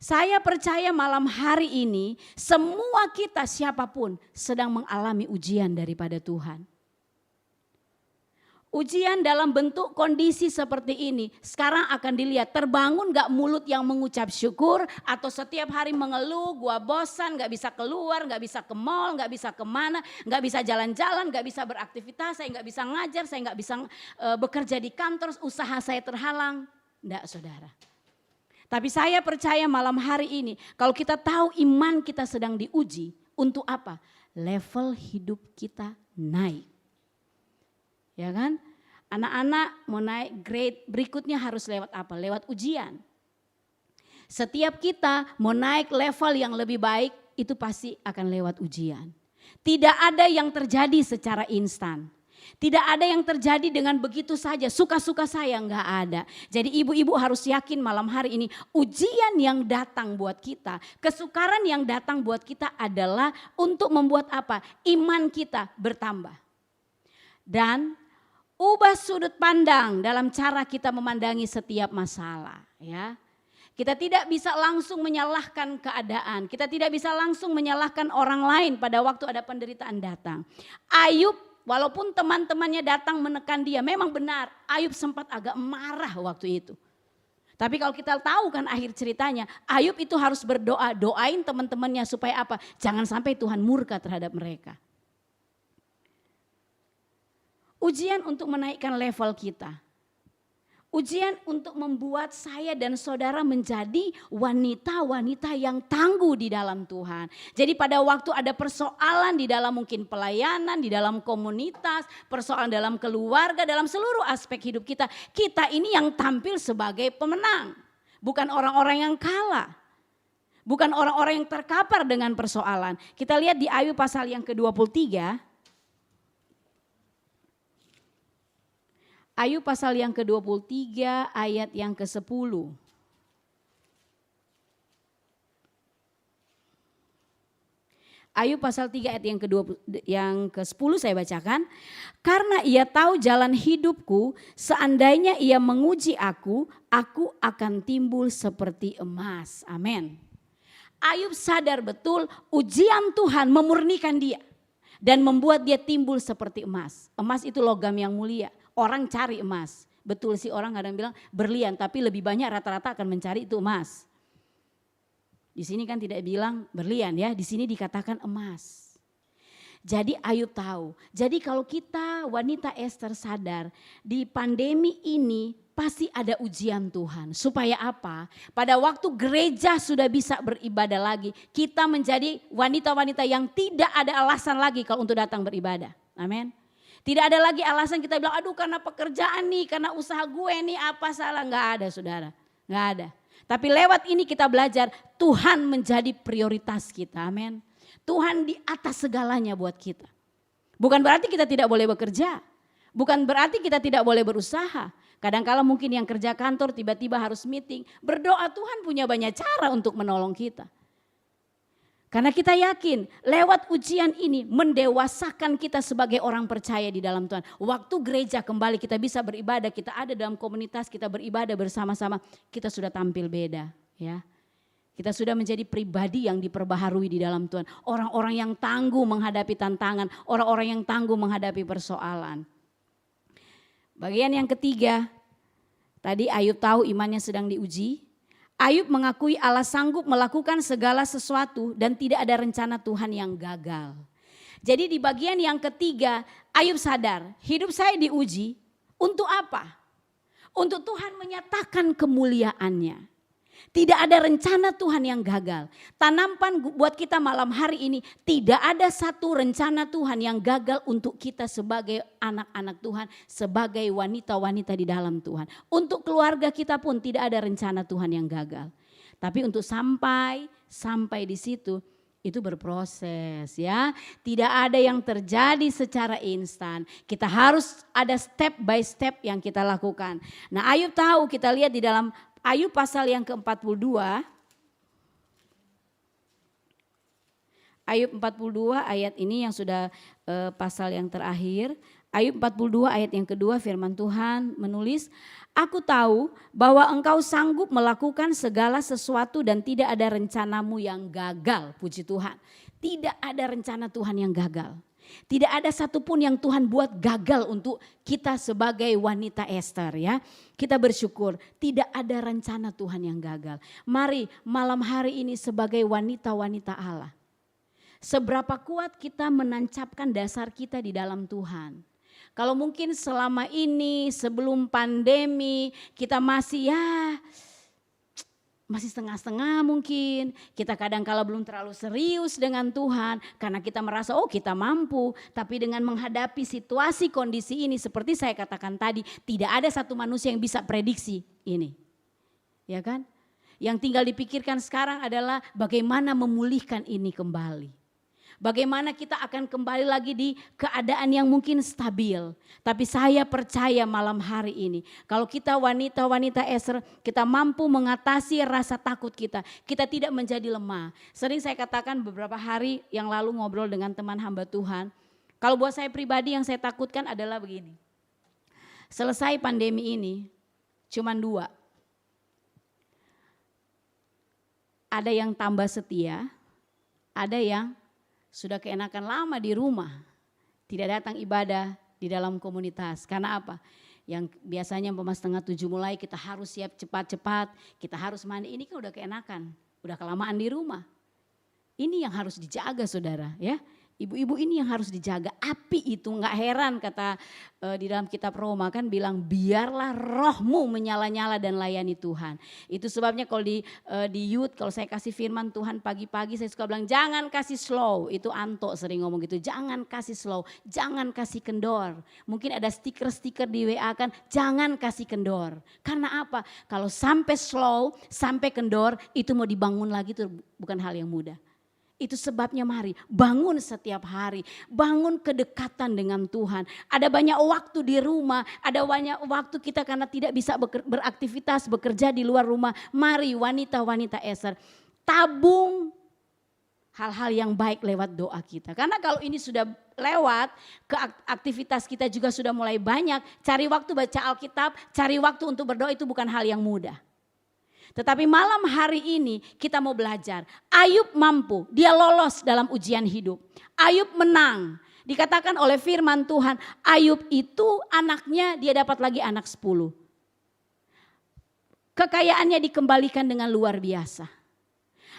Saya percaya malam hari ini semua kita siapapun sedang mengalami ujian daripada Tuhan. Ujian dalam bentuk kondisi seperti ini sekarang akan dilihat, terbangun gak mulut yang mengucap syukur atau setiap hari mengeluh, gua bosan, gak bisa keluar, gak bisa ke mall, gak bisa kemana, gak bisa jalan-jalan, gak bisa beraktivitas, saya gak bisa ngajar, saya gak bisa bekerja di kantor, usaha saya terhalang. Enggak saudara. Tapi saya percaya malam hari ini kalau kita tahu iman kita sedang diuji, untuk apa? Level hidup kita naik. Ya kan? Anak-anak mau naik grade berikutnya harus lewat apa? Lewat ujian. Setiap kita mau naik level yang lebih baik itu pasti akan lewat ujian. Tidak ada yang terjadi secara instan. Tidak ada yang terjadi dengan begitu saja, suka-suka saya, enggak ada. Jadi ibu-ibu harus yakin malam hari ini ujian yang datang buat kita, kesukaran yang datang buat kita adalah untuk membuat apa? Iman kita bertambah. Dan ubah sudut pandang dalam cara kita memandangi setiap masalah, ya. Kita tidak bisa langsung menyalahkan keadaan, kita tidak bisa langsung menyalahkan orang lain pada waktu ada penderitaan datang. Ayub walaupun teman-temannya datang menekan dia, memang benar Ayub sempat agak marah waktu itu. Tapi kalau kita tahu kan akhir ceritanya, Ayub itu harus berdoa, doain teman-temannya supaya apa? Jangan sampai Tuhan murka terhadap mereka. Ujian untuk menaikkan level kita. Ujian untuk membuat saya dan saudara menjadi wanita-wanita yang tangguh di dalam Tuhan. Jadi pada waktu ada persoalan di dalam mungkin pelayanan, di dalam komunitas, persoalan dalam keluarga, dalam seluruh aspek hidup kita. Kita ini yang tampil sebagai pemenang. Bukan orang-orang yang kalah. Bukan orang-orang yang terkapar dengan persoalan. Kita lihat di Ayub pasal yang ke-23. Ayub pasal yang ke-23 ayat yang ke-10. Ayub pasal 3 ayat yang ke-10 saya bacakan. Karena ia tahu jalan hidupku, seandainya ia menguji aku akan timbul seperti emas. Amin. Ayub sadar betul ujian Tuhan memurnikan dia dan membuat dia timbul seperti emas. Emas itu logam yang mulia. Orang cari emas. Betul sih, orang kadang bilang berlian, tapi lebih banyak rata-rata akan mencari itu emas. Di sini kan tidak bilang berlian ya, di sini dikatakan emas. Jadi Ayub tahu. Jadi kalau kita wanita Ester sadar di pandemi ini pasti ada ujian Tuhan. Supaya apa? Pada waktu gereja sudah bisa beribadah lagi, kita menjadi wanita-wanita yang tidak ada alasan lagi kalau untuk datang beribadah. Amin. Tidak ada lagi alasan kita bilang, aduh karena pekerjaan nih, karena usaha gue nih apa salah. Enggak ada saudara, enggak ada. Tapi lewat ini kita belajar Tuhan menjadi prioritas kita, amin. Tuhan di atas segalanya buat kita. Bukan berarti kita tidak boleh bekerja, bukan berarti kita tidak boleh berusaha. Kadang-kala mungkin yang kerja kantor tiba-tiba harus meeting, berdoa Tuhan punya banyak cara untuk menolong kita. Karena kita yakin lewat ujian ini mendewasakan kita sebagai orang percaya di dalam Tuhan. Waktu gereja kembali kita bisa beribadah, kita ada dalam komunitas, kita beribadah bersama-sama, kita sudah tampil beda ya. Kita sudah menjadi pribadi yang diperbaharui di dalam Tuhan. Orang-orang yang tangguh menghadapi tantangan, orang-orang yang tangguh menghadapi persoalan. Bagian yang ketiga, tadi Ayub tahu imannya sedang diuji. Ayub mengakui Allah sanggup melakukan segala sesuatu dan tidak ada rencana Tuhan yang gagal. Jadi di bagian yang ketiga Ayub sadar hidup saya diuji untuk apa? Untuk Tuhan menyatakan kemuliaannya. Tidak ada rencana Tuhan yang gagal. Tanamkan buat kita malam hari ini, tidak ada satu rencana Tuhan yang gagal untuk kita sebagai anak-anak Tuhan, sebagai wanita-wanita di dalam Tuhan. Untuk keluarga kita pun tidak ada rencana Tuhan yang gagal. Tapi untuk sampai di situ itu berproses ya. Tidak ada yang terjadi secara instan. Kita harus ada step by step yang kita lakukan. Nah, Ayub tahu, kita lihat di dalam Ayub pasal yang ke-42, Ayub 42 ayat ini yang sudah pasal yang terakhir. Ayub 42 ayat yang kedua firman Tuhan menulis, aku tahu bahwa engkau sanggup melakukan segala sesuatu dan tidak ada rencanamu yang gagal. Puji Tuhan, tidak ada rencana Tuhan yang gagal. Tidak ada satupun yang Tuhan buat gagal untuk kita sebagai wanita Ester ya. Kita bersyukur tidak ada rencana Tuhan yang gagal. Mari malam hari ini sebagai wanita-wanita Allah. Seberapa kuat kita menancapkan dasar kita di dalam Tuhan. Kalau mungkin selama ini sebelum pandemi kita masih masih setengah-setengah mungkin. Kita kadang-kala belum terlalu serius dengan Tuhan karena kita merasa kita mampu. Tapi dengan menghadapi situasi kondisi ini seperti saya katakan tadi, tidak ada satu manusia yang bisa prediksi ini. Ya kan? Yang tinggal dipikirkan sekarang adalah bagaimana memulihkan ini kembali. Bagaimana kita akan kembali lagi di keadaan yang mungkin stabil. Tapi saya percaya malam hari ini, kalau kita wanita-wanita Ester, kita mampu mengatasi rasa takut kita. Kita tidak menjadi lemah. Sering saya katakan beberapa hari yang lalu ngobrol dengan teman hamba Tuhan. Kalau buat saya pribadi yang saya takutkan adalah begini. Selesai pandemi ini, cuman 2. Ada yang tambah setia, ada yang sudah keenakan lama di rumah, tidak datang ibadah di dalam komunitas. Karena apa? Yang biasanya 6:30 mulai kita harus siap cepat-cepat, kita harus mandi. Ini kan udah keenakan, udah kelamaan di rumah. Ini yang harus dijaga saudara ya. Ibu-ibu ini yang harus dijaga. Api itu gak heran kata di dalam kitab Roma kan bilang biarlah rohmu menyala-nyala dan layani Tuhan. Itu sebabnya kalau di youth kalau saya kasih firman Tuhan pagi-pagi saya suka bilang jangan kasih slow. Itu Anto sering ngomong gitu, jangan kasih slow, jangan kasih kendor. Mungkin ada stiker-stiker di WA kan, jangan kasih kendor. Karena apa? Kalau sampai slow, sampai kendor itu mau dibangun lagi itu bukan hal yang mudah. Itu sebabnya mari bangun setiap hari, bangun kedekatan dengan Tuhan. Ada banyak waktu di rumah, ada banyak waktu kita karena tidak bisa beraktivitas, bekerja di luar rumah. Mari wanita-wanita Ester, tabung hal-hal yang baik lewat doa kita. Karena kalau ini sudah lewat, ke aktivitas kita juga sudah mulai banyak. Cari waktu baca Alkitab, cari waktu untuk berdoa itu bukan hal yang mudah. Tetapi malam hari ini kita mau belajar. Ayub mampu, dia lolos dalam ujian hidup. Ayub menang. Dikatakan oleh firman Tuhan, Ayub itu anaknya dia dapat lagi anak 10. Kekayaannya dikembalikan dengan luar biasa.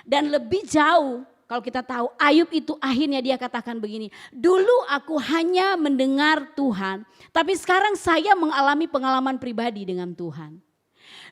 Dan lebih jauh, kalau kita tahu Ayub itu akhirnya dia katakan begini, dulu aku hanya mendengar Tuhan, tapi sekarang saya mengalami pengalaman pribadi dengan Tuhan.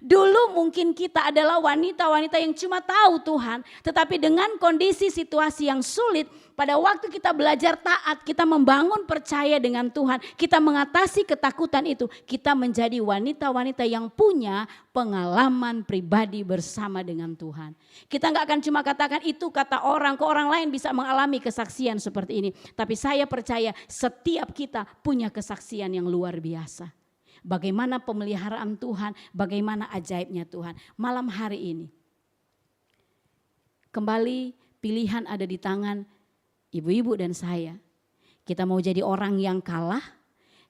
Dulu mungkin kita adalah wanita-wanita yang cuma tahu Tuhan, tetapi dengan kondisi situasi yang sulit, pada waktu kita belajar taat, kita membangun percaya dengan Tuhan, kita mengatasi ketakutan itu, kita menjadi wanita-wanita yang punya pengalaman pribadi bersama dengan Tuhan. Kita nggak akan cuma katakan itu kata orang, ke orang lain bisa mengalami kesaksian seperti ini. Tapi saya percaya setiap kita punya kesaksian yang luar biasa. Bagaimana pemeliharaan Tuhan, bagaimana ajaibnya Tuhan. Malam hari ini, kembali pilihan ada di tangan ibu-ibu dan saya. Kita mau jadi orang yang kalah,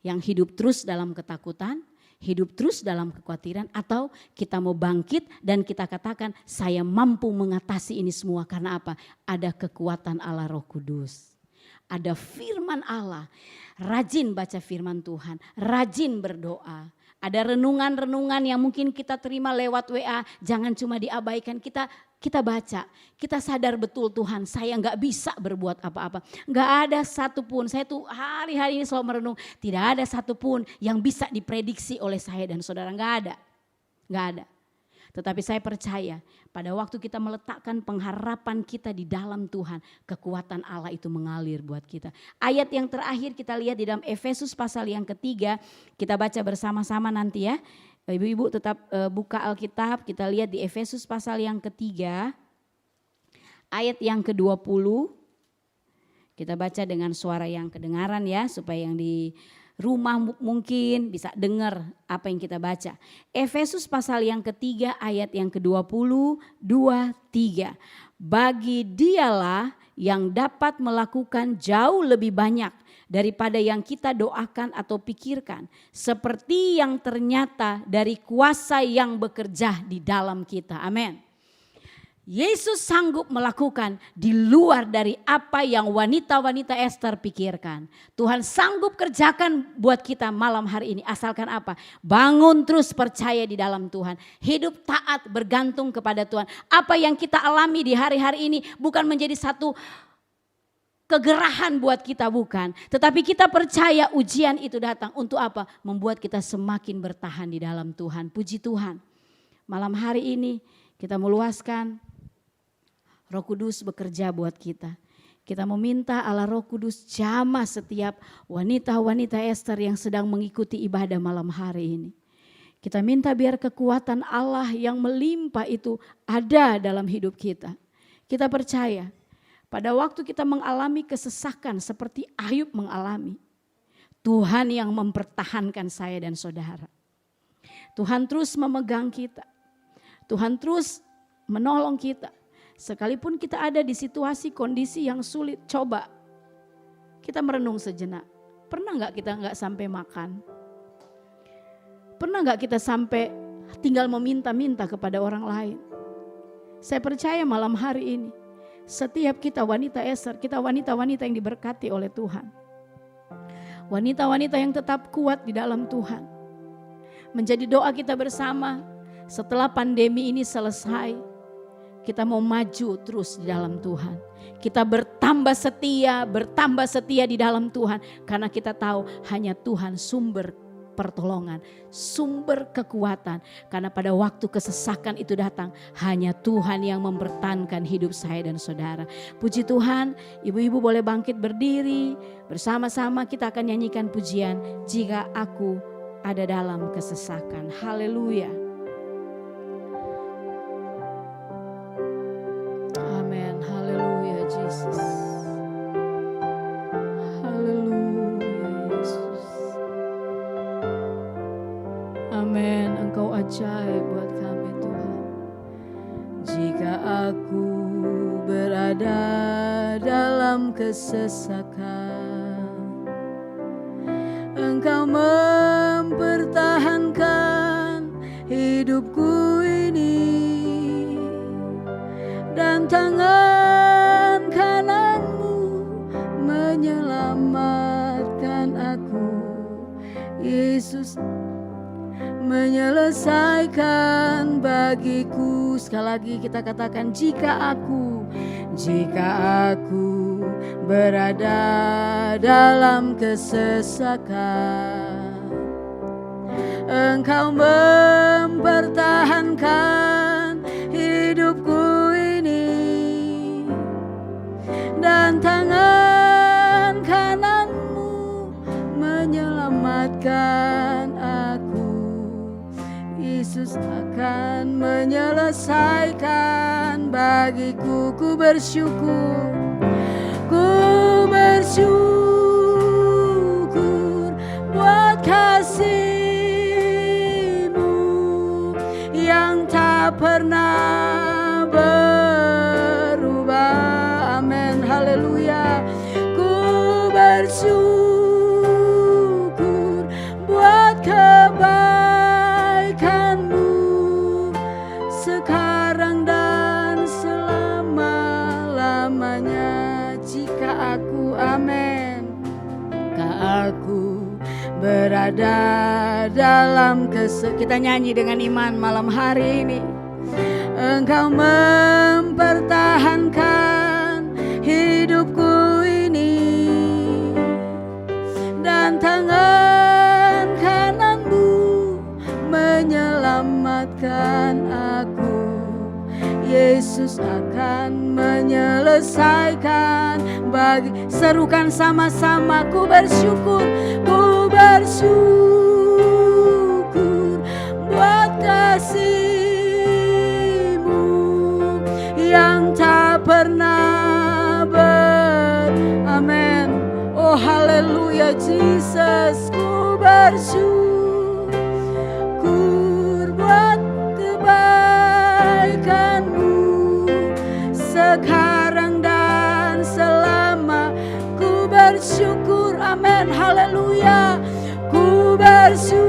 yang hidup terus dalam ketakutan, hidup terus dalam kekhawatiran, atau kita mau bangkit dan kita katakan saya mampu mengatasi ini semua karena apa? Ada kekuatan Allah Roh Kudus. Ada firman Allah, rajin baca firman Tuhan, rajin berdoa. Ada renungan-renungan yang mungkin kita terima lewat WA, jangan cuma diabaikan, kita baca. Kita sadar betul Tuhan, saya gak bisa berbuat apa-apa. Gak ada satupun, saya tuh hari-hari ini selalu merenung, tidak ada satupun yang bisa diprediksi oleh saya dan saudara, gak ada. Tetapi saya percaya pada waktu kita meletakkan pengharapan kita di dalam Tuhan, kekuatan Allah itu mengalir buat kita. Ayat yang terakhir kita lihat di dalam Efesus pasal yang ketiga, kita baca bersama-sama nanti ya. Ibu-ibu tetap buka Alkitab, kita lihat di Efesus pasal yang ketiga, ayat yang ke-20. Kita baca dengan suara yang kedengaran ya, supaya yang di rumah mungkin bisa dengar apa yang kita baca. Efesus pasal yang ketiga ayat yang ke-20, 2-3. Bagi dialah yang dapat melakukan jauh lebih banyak daripada yang kita doakan atau pikirkan. Seperti yang ternyata dari kuasa yang bekerja di dalam kita. Amin. Yesus sanggup melakukan di luar dari apa yang wanita-wanita Ester pikirkan. Tuhan sanggup kerjakan buat kita malam hari ini. Asalkan apa? Bangun terus percaya di dalam Tuhan. Hidup taat bergantung kepada Tuhan. Apa yang kita alami di hari-hari ini bukan menjadi satu kegerahan buat kita, bukan. Tetapi kita percaya ujian itu datang untuk apa? Membuat kita semakin bertahan di dalam Tuhan. Puji Tuhan. Malam hari ini kita meluaskan Roh Kudus bekerja buat kita. Kita meminta Allah Roh Kudus jamah setiap wanita-wanita Ester yang sedang mengikuti ibadah malam hari ini. Kita minta biar kekuatan Allah yang melimpah itu ada dalam hidup kita. Kita percaya pada waktu kita mengalami kesesakan seperti Ayub mengalami, Tuhan yang mempertahankan saya dan saudara. Tuhan terus memegang kita. Tuhan terus menolong kita. Sekalipun kita ada di situasi kondisi yang sulit, coba kita merenung sejenak. Pernah gak kita gak sampai makan? Pernah gak kita sampai tinggal meminta-minta kepada orang lain? Saya percaya malam hari ini, setiap kita wanita Ester, kita wanita-wanita yang diberkati oleh Tuhan. Wanita-wanita yang tetap kuat di dalam Tuhan. Menjadi doa kita bersama setelah pandemi ini selesai. Kita mau maju terus di dalam Tuhan. Kita bertambah setia di dalam Tuhan. Karena kita tahu hanya Tuhan sumber pertolongan, sumber kekuatan. Karena pada waktu kesesakan itu datang, hanya Tuhan yang mempertahankan hidup saya dan saudara. Puji Tuhan, ibu-ibu boleh bangkit berdiri. Bersama-sama kita akan nyanyikan pujian, Jika Aku Ada Dalam Kesesakan. Haleluya. Amen, haleluya Yesus. Haleluya Yesus. Amin, Engkau ajaib buat kami Tuhan. Jika aku berada berada dalam kesesakan, Engkau mempertahankan hidupku ini, dan tangan kananmu menyelamatkan aku. Yesus menyelesaikan bagiku. Sekali lagi kita katakan, jika aku berada dalam kesesakan, Engkau mempertahankan hidupku ini, dan tangan kananmu menyelamatkan aku. Yesus akan menyelesaikan bagiku. Ku bersyukur buat kasih-Mu yang tak pernah berubah. Amin, haleluya. Ku bersyukur buat kebaikan-Mu sekarang dan selama-lamanya. Jika aku, amin, jika aku berada dalam kita nyanyi dengan iman malam hari ini. Engkau mempertahankan hidupku ini, dan tangan kananmu menyelamatkan aku. Yesus akan menyelesaikan serukan sama-sama. Ku bersyukur buat kasih-Mu yang tak pernah amin. Oh haleluya Jesus. Ku bersyukur buat kebaikan-Mu sekarang dan selama. Ku bersyukur, amin, haleluya. Ku bersyukur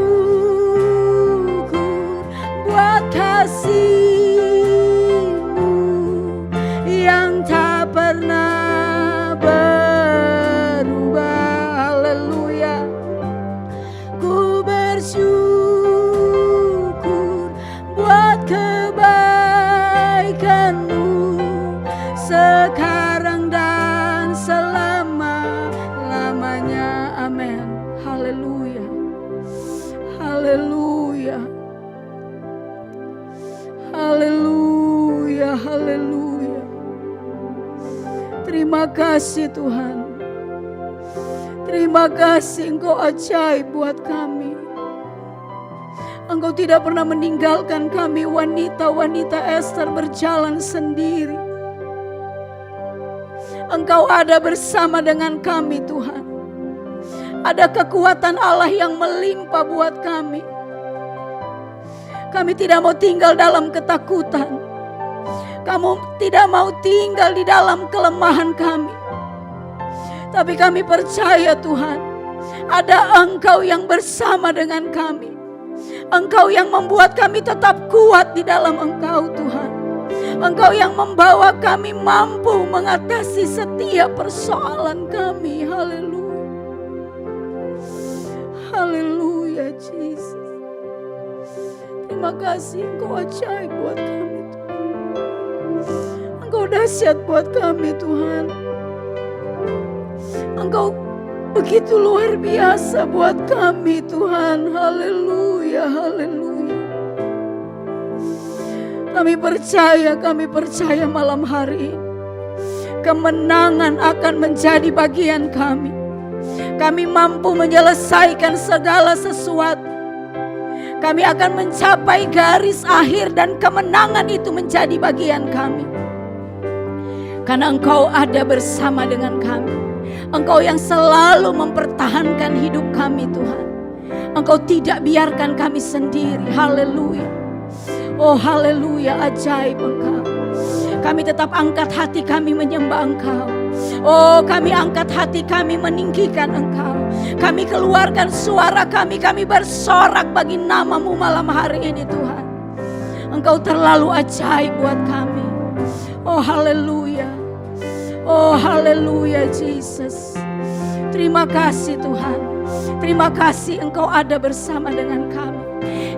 buat kasih-Mu yang tak pernah berubah. Haleluya. Ku bersyukur buat kebaikan-Mu sekarang dan selama-lamanya. Amin. Haleluya. Haleluya. Haleluya. Haleluya. Terima kasih Tuhan. Terima kasih, Engkau ajaib buat kami. Engkau tidak pernah meninggalkan kami wanita-wanita Ester berjalan sendiri. Engkau ada bersama dengan kami Tuhan. Ada kekuatan Allah yang melimpah buat kami. Kami tidak mau tinggal dalam ketakutan. Kamu tidak mau tinggal di dalam kelemahan kami. Tapi kami percaya Tuhan, ada Engkau yang bersama dengan kami. Engkau yang membuat kami tetap kuat di dalam Engkau Tuhan. Engkau yang membawa kami mampu mengatasi setiap persoalan kami. Haleluya. Haleluya Jesus. Terima kasih, Engkau ajaib buat kami Tuhan. Engkau dahsyat buat kami Tuhan. Engkau begitu luar biasa buat kami Tuhan. Haleluya, haleluya. Kami percaya malam hari ini kemenangan akan menjadi bagian kami. Kami mampu menyelesaikan segala sesuatu. Kami akan mencapai garis akhir dan kemenangan itu menjadi bagian kami. Karena Engkau ada bersama dengan kami. Engkau yang selalu mempertahankan hidup kami Tuhan. Engkau tidak biarkan kami sendiri. Haleluya. Oh haleluya, ajaib Engkau. Kami tetap angkat hati kami menyembah Engkau. Oh, kami angkat hati kami meninggikan Engkau. Kami keluarkan suara kami bersorak bagi nama-Mu malam hari ini Tuhan. Engkau terlalu ajaib buat kami. Oh haleluya. Oh haleluya Jesus. Terima kasih Tuhan. Terima kasih Engkau ada bersama dengan kami.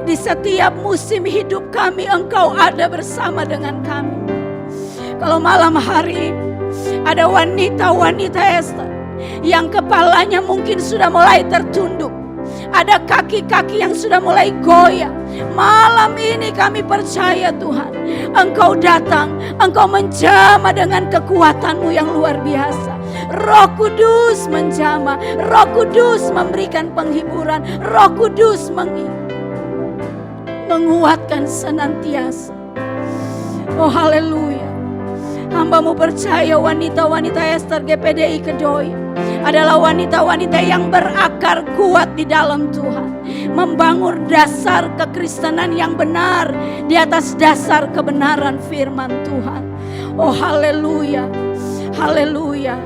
Di setiap musim hidup kami Engkau ada bersama dengan kami. Kalau malam hari ini ada wanita-wanita Ester yang kepalanya mungkin sudah mulai tertunduk, ada kaki-kaki yang sudah mulai goyah. Malam ini kami percaya Tuhan, Engkau datang, Engkau menjamah dengan kekuatan-Mu yang luar biasa. Roh Kudus menjamah, Roh Kudus memberikan penghiburan, Roh Kudus menguatkan senantiasa. Oh haleluya. Hamba-Mu percaya wanita-wanita Ester GPDI Kedoya adalah wanita-wanita yang berakar kuat di dalam Tuhan, membangun dasar kekristenan yang benar di atas dasar kebenaran firman Tuhan. Oh haleluya, haleluya.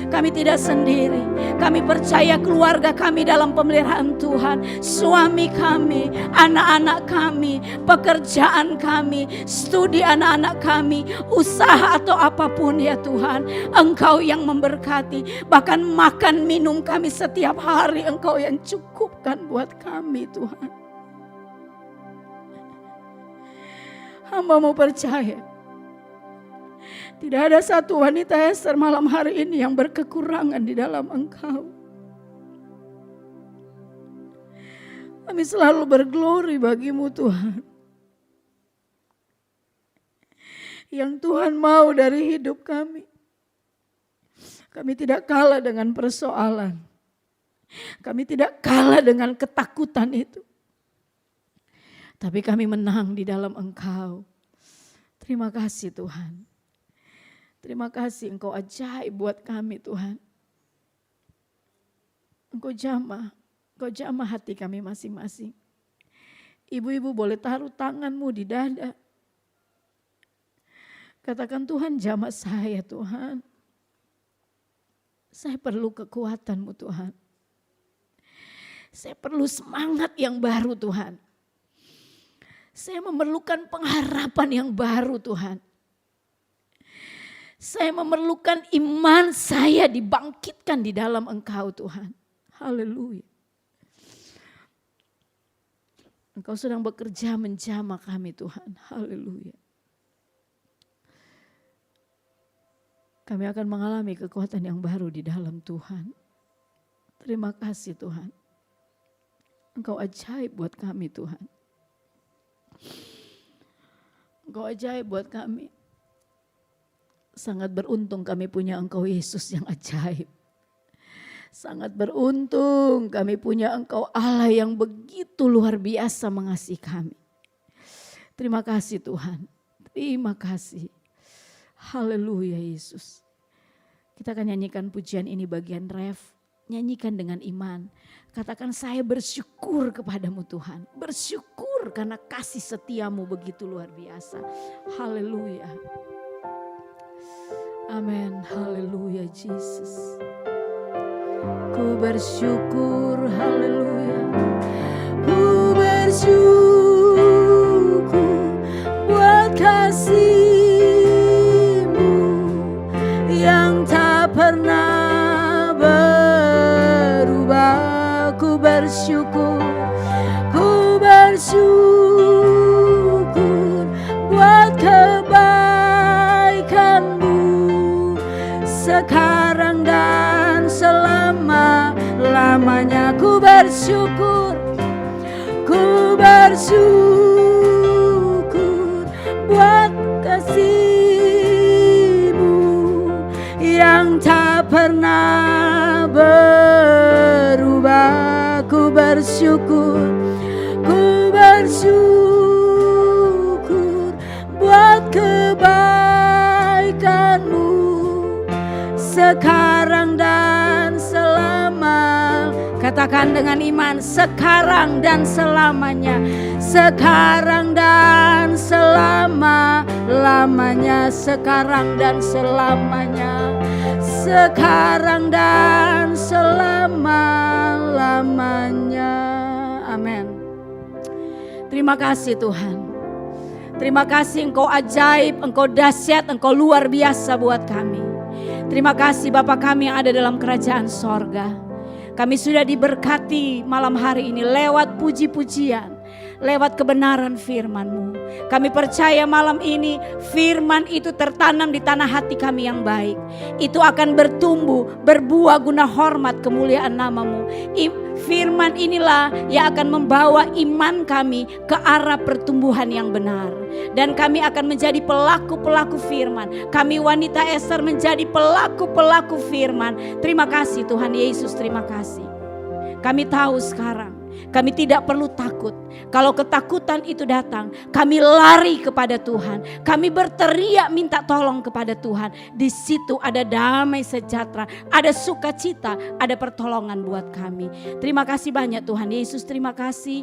Kami tidak sendiri. Kami percaya keluarga kami dalam pemeliharaan Tuhan. Suami kami, anak-anak kami, pekerjaan kami, studi anak-anak kami, usaha atau apapun ya Tuhan, Engkau yang memberkati. Bahkan makan minum kami setiap hari Engkau yang cukupkan buat kami Tuhan. Hamba-Mu percaya tidak ada satu wanita Ester malam hari ini yang berkekurangan di dalam Engkau. Kami selalu berglori bagi-Mu Tuhan. Yang Tuhan mau dari hidup kami. Kami tidak kalah dengan persoalan. Kami tidak kalah dengan ketakutan itu. Tapi kami menang di dalam Engkau. Terima kasih Tuhan. Terima kasih Engkau ajaib buat kami Tuhan. Engkau jamah hati kami masing-masing. Ibu-ibu boleh taruh tangan-Mu di dada. Katakan Tuhan jamah saya Tuhan. Saya perlu kekuatan-Mu Tuhan. Saya perlu semangat yang baru Tuhan. Saya memerlukan pengharapan yang baru Tuhan. Saya memerlukan iman saya dibangkitkan di dalam Engkau Tuhan. Haleluya. Engkau sedang bekerja menjamah kami Tuhan. Haleluya. Kami akan mengalami kekuatan yang baru di dalam Tuhan. Terima kasih Tuhan. Engkau ajaib buat kami Tuhan. Engkau ajaib buat kami. Sangat beruntung kami punya Engkau Yesus yang ajaib. Sangat beruntung kami punya Engkau Allah yang begitu luar biasa mengasihi kami. Terima kasih Tuhan. Terima kasih. Haleluya Yesus. Kita akan nyanyikan pujian ini bagian ref. Nyanyikan dengan iman. Katakan saya bersyukur kepadamu Tuhan. Bersyukur karena kasih setiamu begitu luar biasa. Haleluya. Amin, haleluya Jesus. Ku bersyukur, haleluya. Ku bersyukur buat kasih-Mu yang tak pernah berubah. Ku bersyukur buat kebaikan-Mu sekarang dan selama-lamanya. Ku bersyukur buat kasih-Mu yang tak pernah berubah. Ku bersyukur buat kebaikan-Mu sekarang dan selama. Katakan dengan iman, sekarang dan selamanya. Sekarang dan selama-lamanya. Sekarang dan selamanya. Sekarang dan selama-lamanya. Amin. Terima kasih Tuhan. Terima kasih Engkau ajaib, Engkau dahsyat, Engkau luar biasa buat kami. Terima kasih Bapa kami yang ada dalam kerajaan sorga. Kami sudah diberkati malam hari ini lewat puji-pujian, lewat kebenaran firman-Mu. Kami percaya malam ini firman itu tertanam di tanah hati kami yang baik. Itu akan bertumbuh, berbuah guna hormat kemuliaan nama-Mu. Firman inilah yang akan membawa iman kami ke arah pertumbuhan yang benar. Dan kami akan menjadi pelaku-pelaku firman. Kami wanita Ester menjadi pelaku-pelaku firman. Terima kasih Tuhan Yesus, terima kasih. Kami tahu sekarang kami tidak perlu takut. Kalau ketakutan itu datang, kami lari kepada Tuhan. Kami berteriak minta tolong kepada Tuhan. Di situ ada damai sejahtera, ada sukacita, ada pertolongan buat kami. Terima kasih banyak Tuhan Yesus, terima kasih.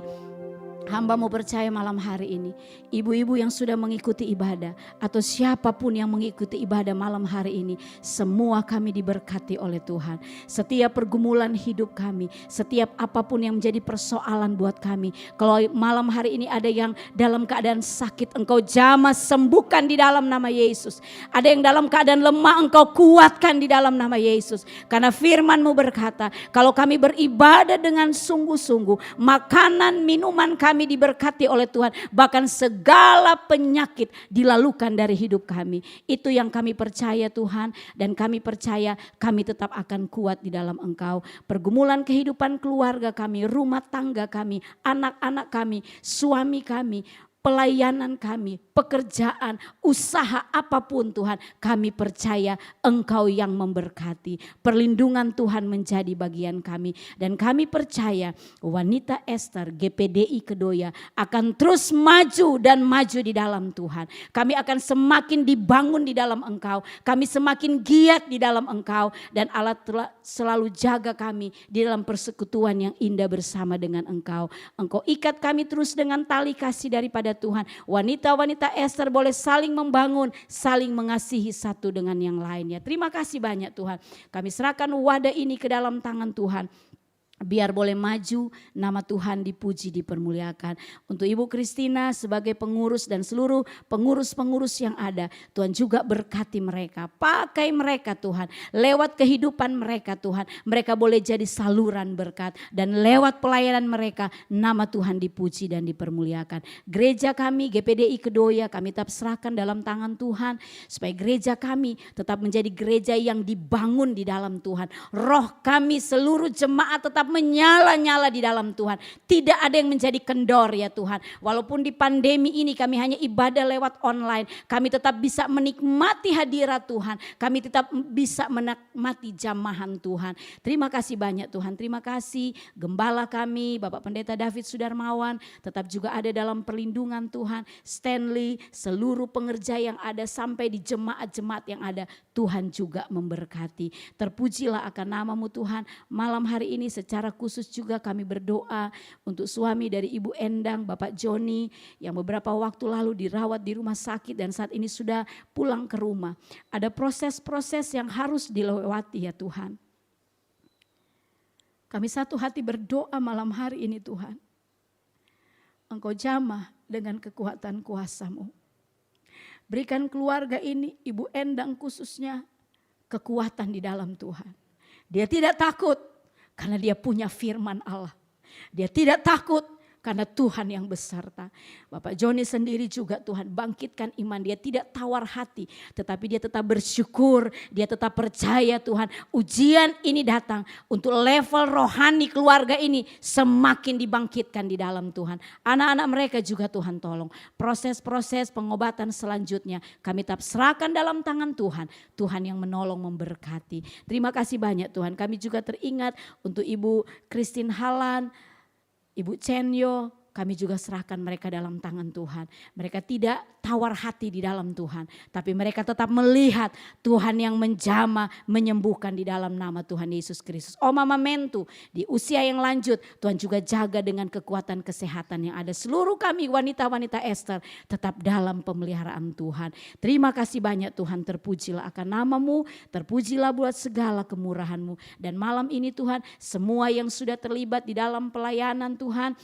Hamba-Mu percaya malam hari ini, ibu-ibu yang sudah mengikuti ibadah atau siapapun yang mengikuti ibadah malam hari ini, semua kami diberkati oleh Tuhan. Setiap pergumulan hidup kami, setiap apapun yang menjadi persoalan buat kami. Kalau malam hari ini ada yang dalam keadaan sakit, Engkau jamah sembuhkan di dalam nama Yesus. Ada yang dalam keadaan lemah, Engkau kuatkan di dalam nama Yesus. Karena firman-Mu berkata, kalau kami beribadah dengan sungguh-sungguh, makanan, minuman kami diberkati oleh Tuhan, bahkan segala penyakit dilalukan dari hidup kami. Itu yang kami percaya Tuhan, dan kami percaya kami tetap akan kuat di dalam Engkau. Pergumulan kehidupan keluarga kami, rumah tangga kami, anak-anak kami, suami kami, pelayanan kami, pekerjaan, usaha apapun Tuhan, kami percaya Engkau yang memberkati. Perlindungan Tuhan menjadi bagian kami. Dan kami percaya wanita Ester GPDI Kedoya akan terus maju dan maju di dalam Tuhan. Kami akan semakin dibangun di dalam Engkau. Kami semakin giat di dalam Engkau. Dan Allah telah selalu jaga kami di dalam persekutuan yang indah bersama dengan Engkau. Engkau ikat kami terus dengan tali kasih daripada Tuhan. Wanita-wanita Ester boleh saling membangun, saling mengasihi satu dengan yang lainnya. Terima kasih banyak Tuhan. Kami serahkan wadah ini ke dalam tangan Tuhan. Biar boleh maju, nama Tuhan dipuji, dipermuliakan. Untuk Ibu Christina sebagai pengurus dan seluruh pengurus-pengurus yang ada, Tuhan juga berkati mereka. Pakai mereka Tuhan, lewat kehidupan mereka Tuhan. Mereka boleh jadi saluran berkat, dan lewat pelayanan mereka nama Tuhan dipuji dan dipermuliakan. Gereja kami GPDI Kedoya kami tetap serahkan dalam tangan Tuhan. Supaya gereja kami tetap menjadi gereja yang dibangun di dalam Tuhan. Roh kami seluruh jemaat tetap menyala-nyala di dalam Tuhan. Tidak ada yang menjadi kendor ya Tuhan. Walaupun di pandemi ini kami hanya ibadah lewat online, kami tetap bisa menikmati hadirat Tuhan. Kami tetap bisa menikmati jamahan Tuhan. Terima kasih banyak Tuhan. Terima kasih Gembala kami, Bapak Pendeta David Sudarmawan, tetap juga ada dalam perlindungan Tuhan. Stanley, seluruh pengerja yang ada sampai di jemaat-jemaat yang ada, Tuhan juga memberkati. Terpujilah akan nama-Mu Tuhan. Malam hari ini secara khusus juga kami berdoa untuk suami dari Ibu Endang, Bapak Joni yang beberapa waktu lalu dirawat di rumah sakit dan saat ini sudah pulang ke rumah. Ada proses-proses yang harus dilewati ya Tuhan. Kami satu hati berdoa malam hari ini Tuhan. Engkau jamah dengan kekuatan kuasa-Mu. Berikan keluarga ini, Ibu Endang khususnya, kekuatan di dalam Tuhan. Dia tidak takut karena dia punya firman Allah. Dia tidak takut karena Tuhan yang beserta. Bapak Joni sendiri juga Tuhan bangkitkan iman. Dia tidak tawar hati, tetapi dia tetap bersyukur. Dia tetap percaya Tuhan, ujian ini datang untuk level rohani keluarga ini semakin dibangkitkan di dalam Tuhan. Anak-anak mereka juga Tuhan tolong. Proses-proses pengobatan selanjutnya kami tetap serahkan dalam tangan Tuhan. Tuhan yang menolong, memberkati. Terima kasih banyak Tuhan. Kami juga teringat untuk Ibu Christine Halan, Ibu Chenyo, kami juga serahkan mereka dalam tangan Tuhan. Mereka tidak tawar hati di dalam Tuhan, tapi mereka tetap melihat Tuhan yang menjamah, menyembuhkan di dalam nama Tuhan Yesus Kristus. Oh Mama Mentu, di usia yang lanjut Tuhan juga jaga dengan kekuatan kesehatan yang ada. Seluruh kami wanita-wanita Ester tetap dalam pemeliharaan Tuhan. Terima kasih banyak Tuhan, terpujilah akan nama-Mu, terpujilah buat segala kemurahan-Mu. Dan malam ini Tuhan, semua yang sudah terlibat di dalam pelayanan Tuhan,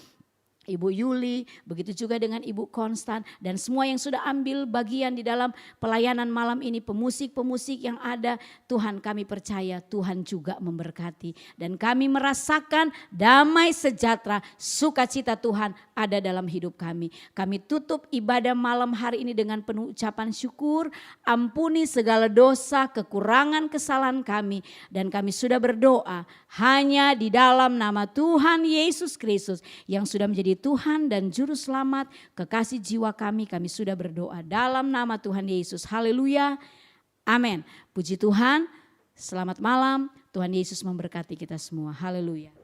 Ibu Yuli, begitu juga dengan Ibu Konstan dan semua yang sudah ambil bagian di dalam pelayanan malam ini, pemusik-pemusik yang ada, Tuhan kami percaya Tuhan juga memberkati. Dan kami merasakan damai sejahtera, sukacita Tuhan ada dalam hidup kami. Kami tutup ibadah malam hari ini dengan penuh ucapan syukur, ampuni segala dosa, kekurangan, kesalahan kami. Dan kami sudah berdoa hanya di dalam nama Tuhan Yesus Kristus yang sudah menjadi Tuhan dan Juru Selamat kekasih jiwa kami sudah berdoa dalam nama Tuhan Yesus. Haleluya, amin. Puji Tuhan, selamat malam, Tuhan Yesus memberkati kita semua. Haleluya.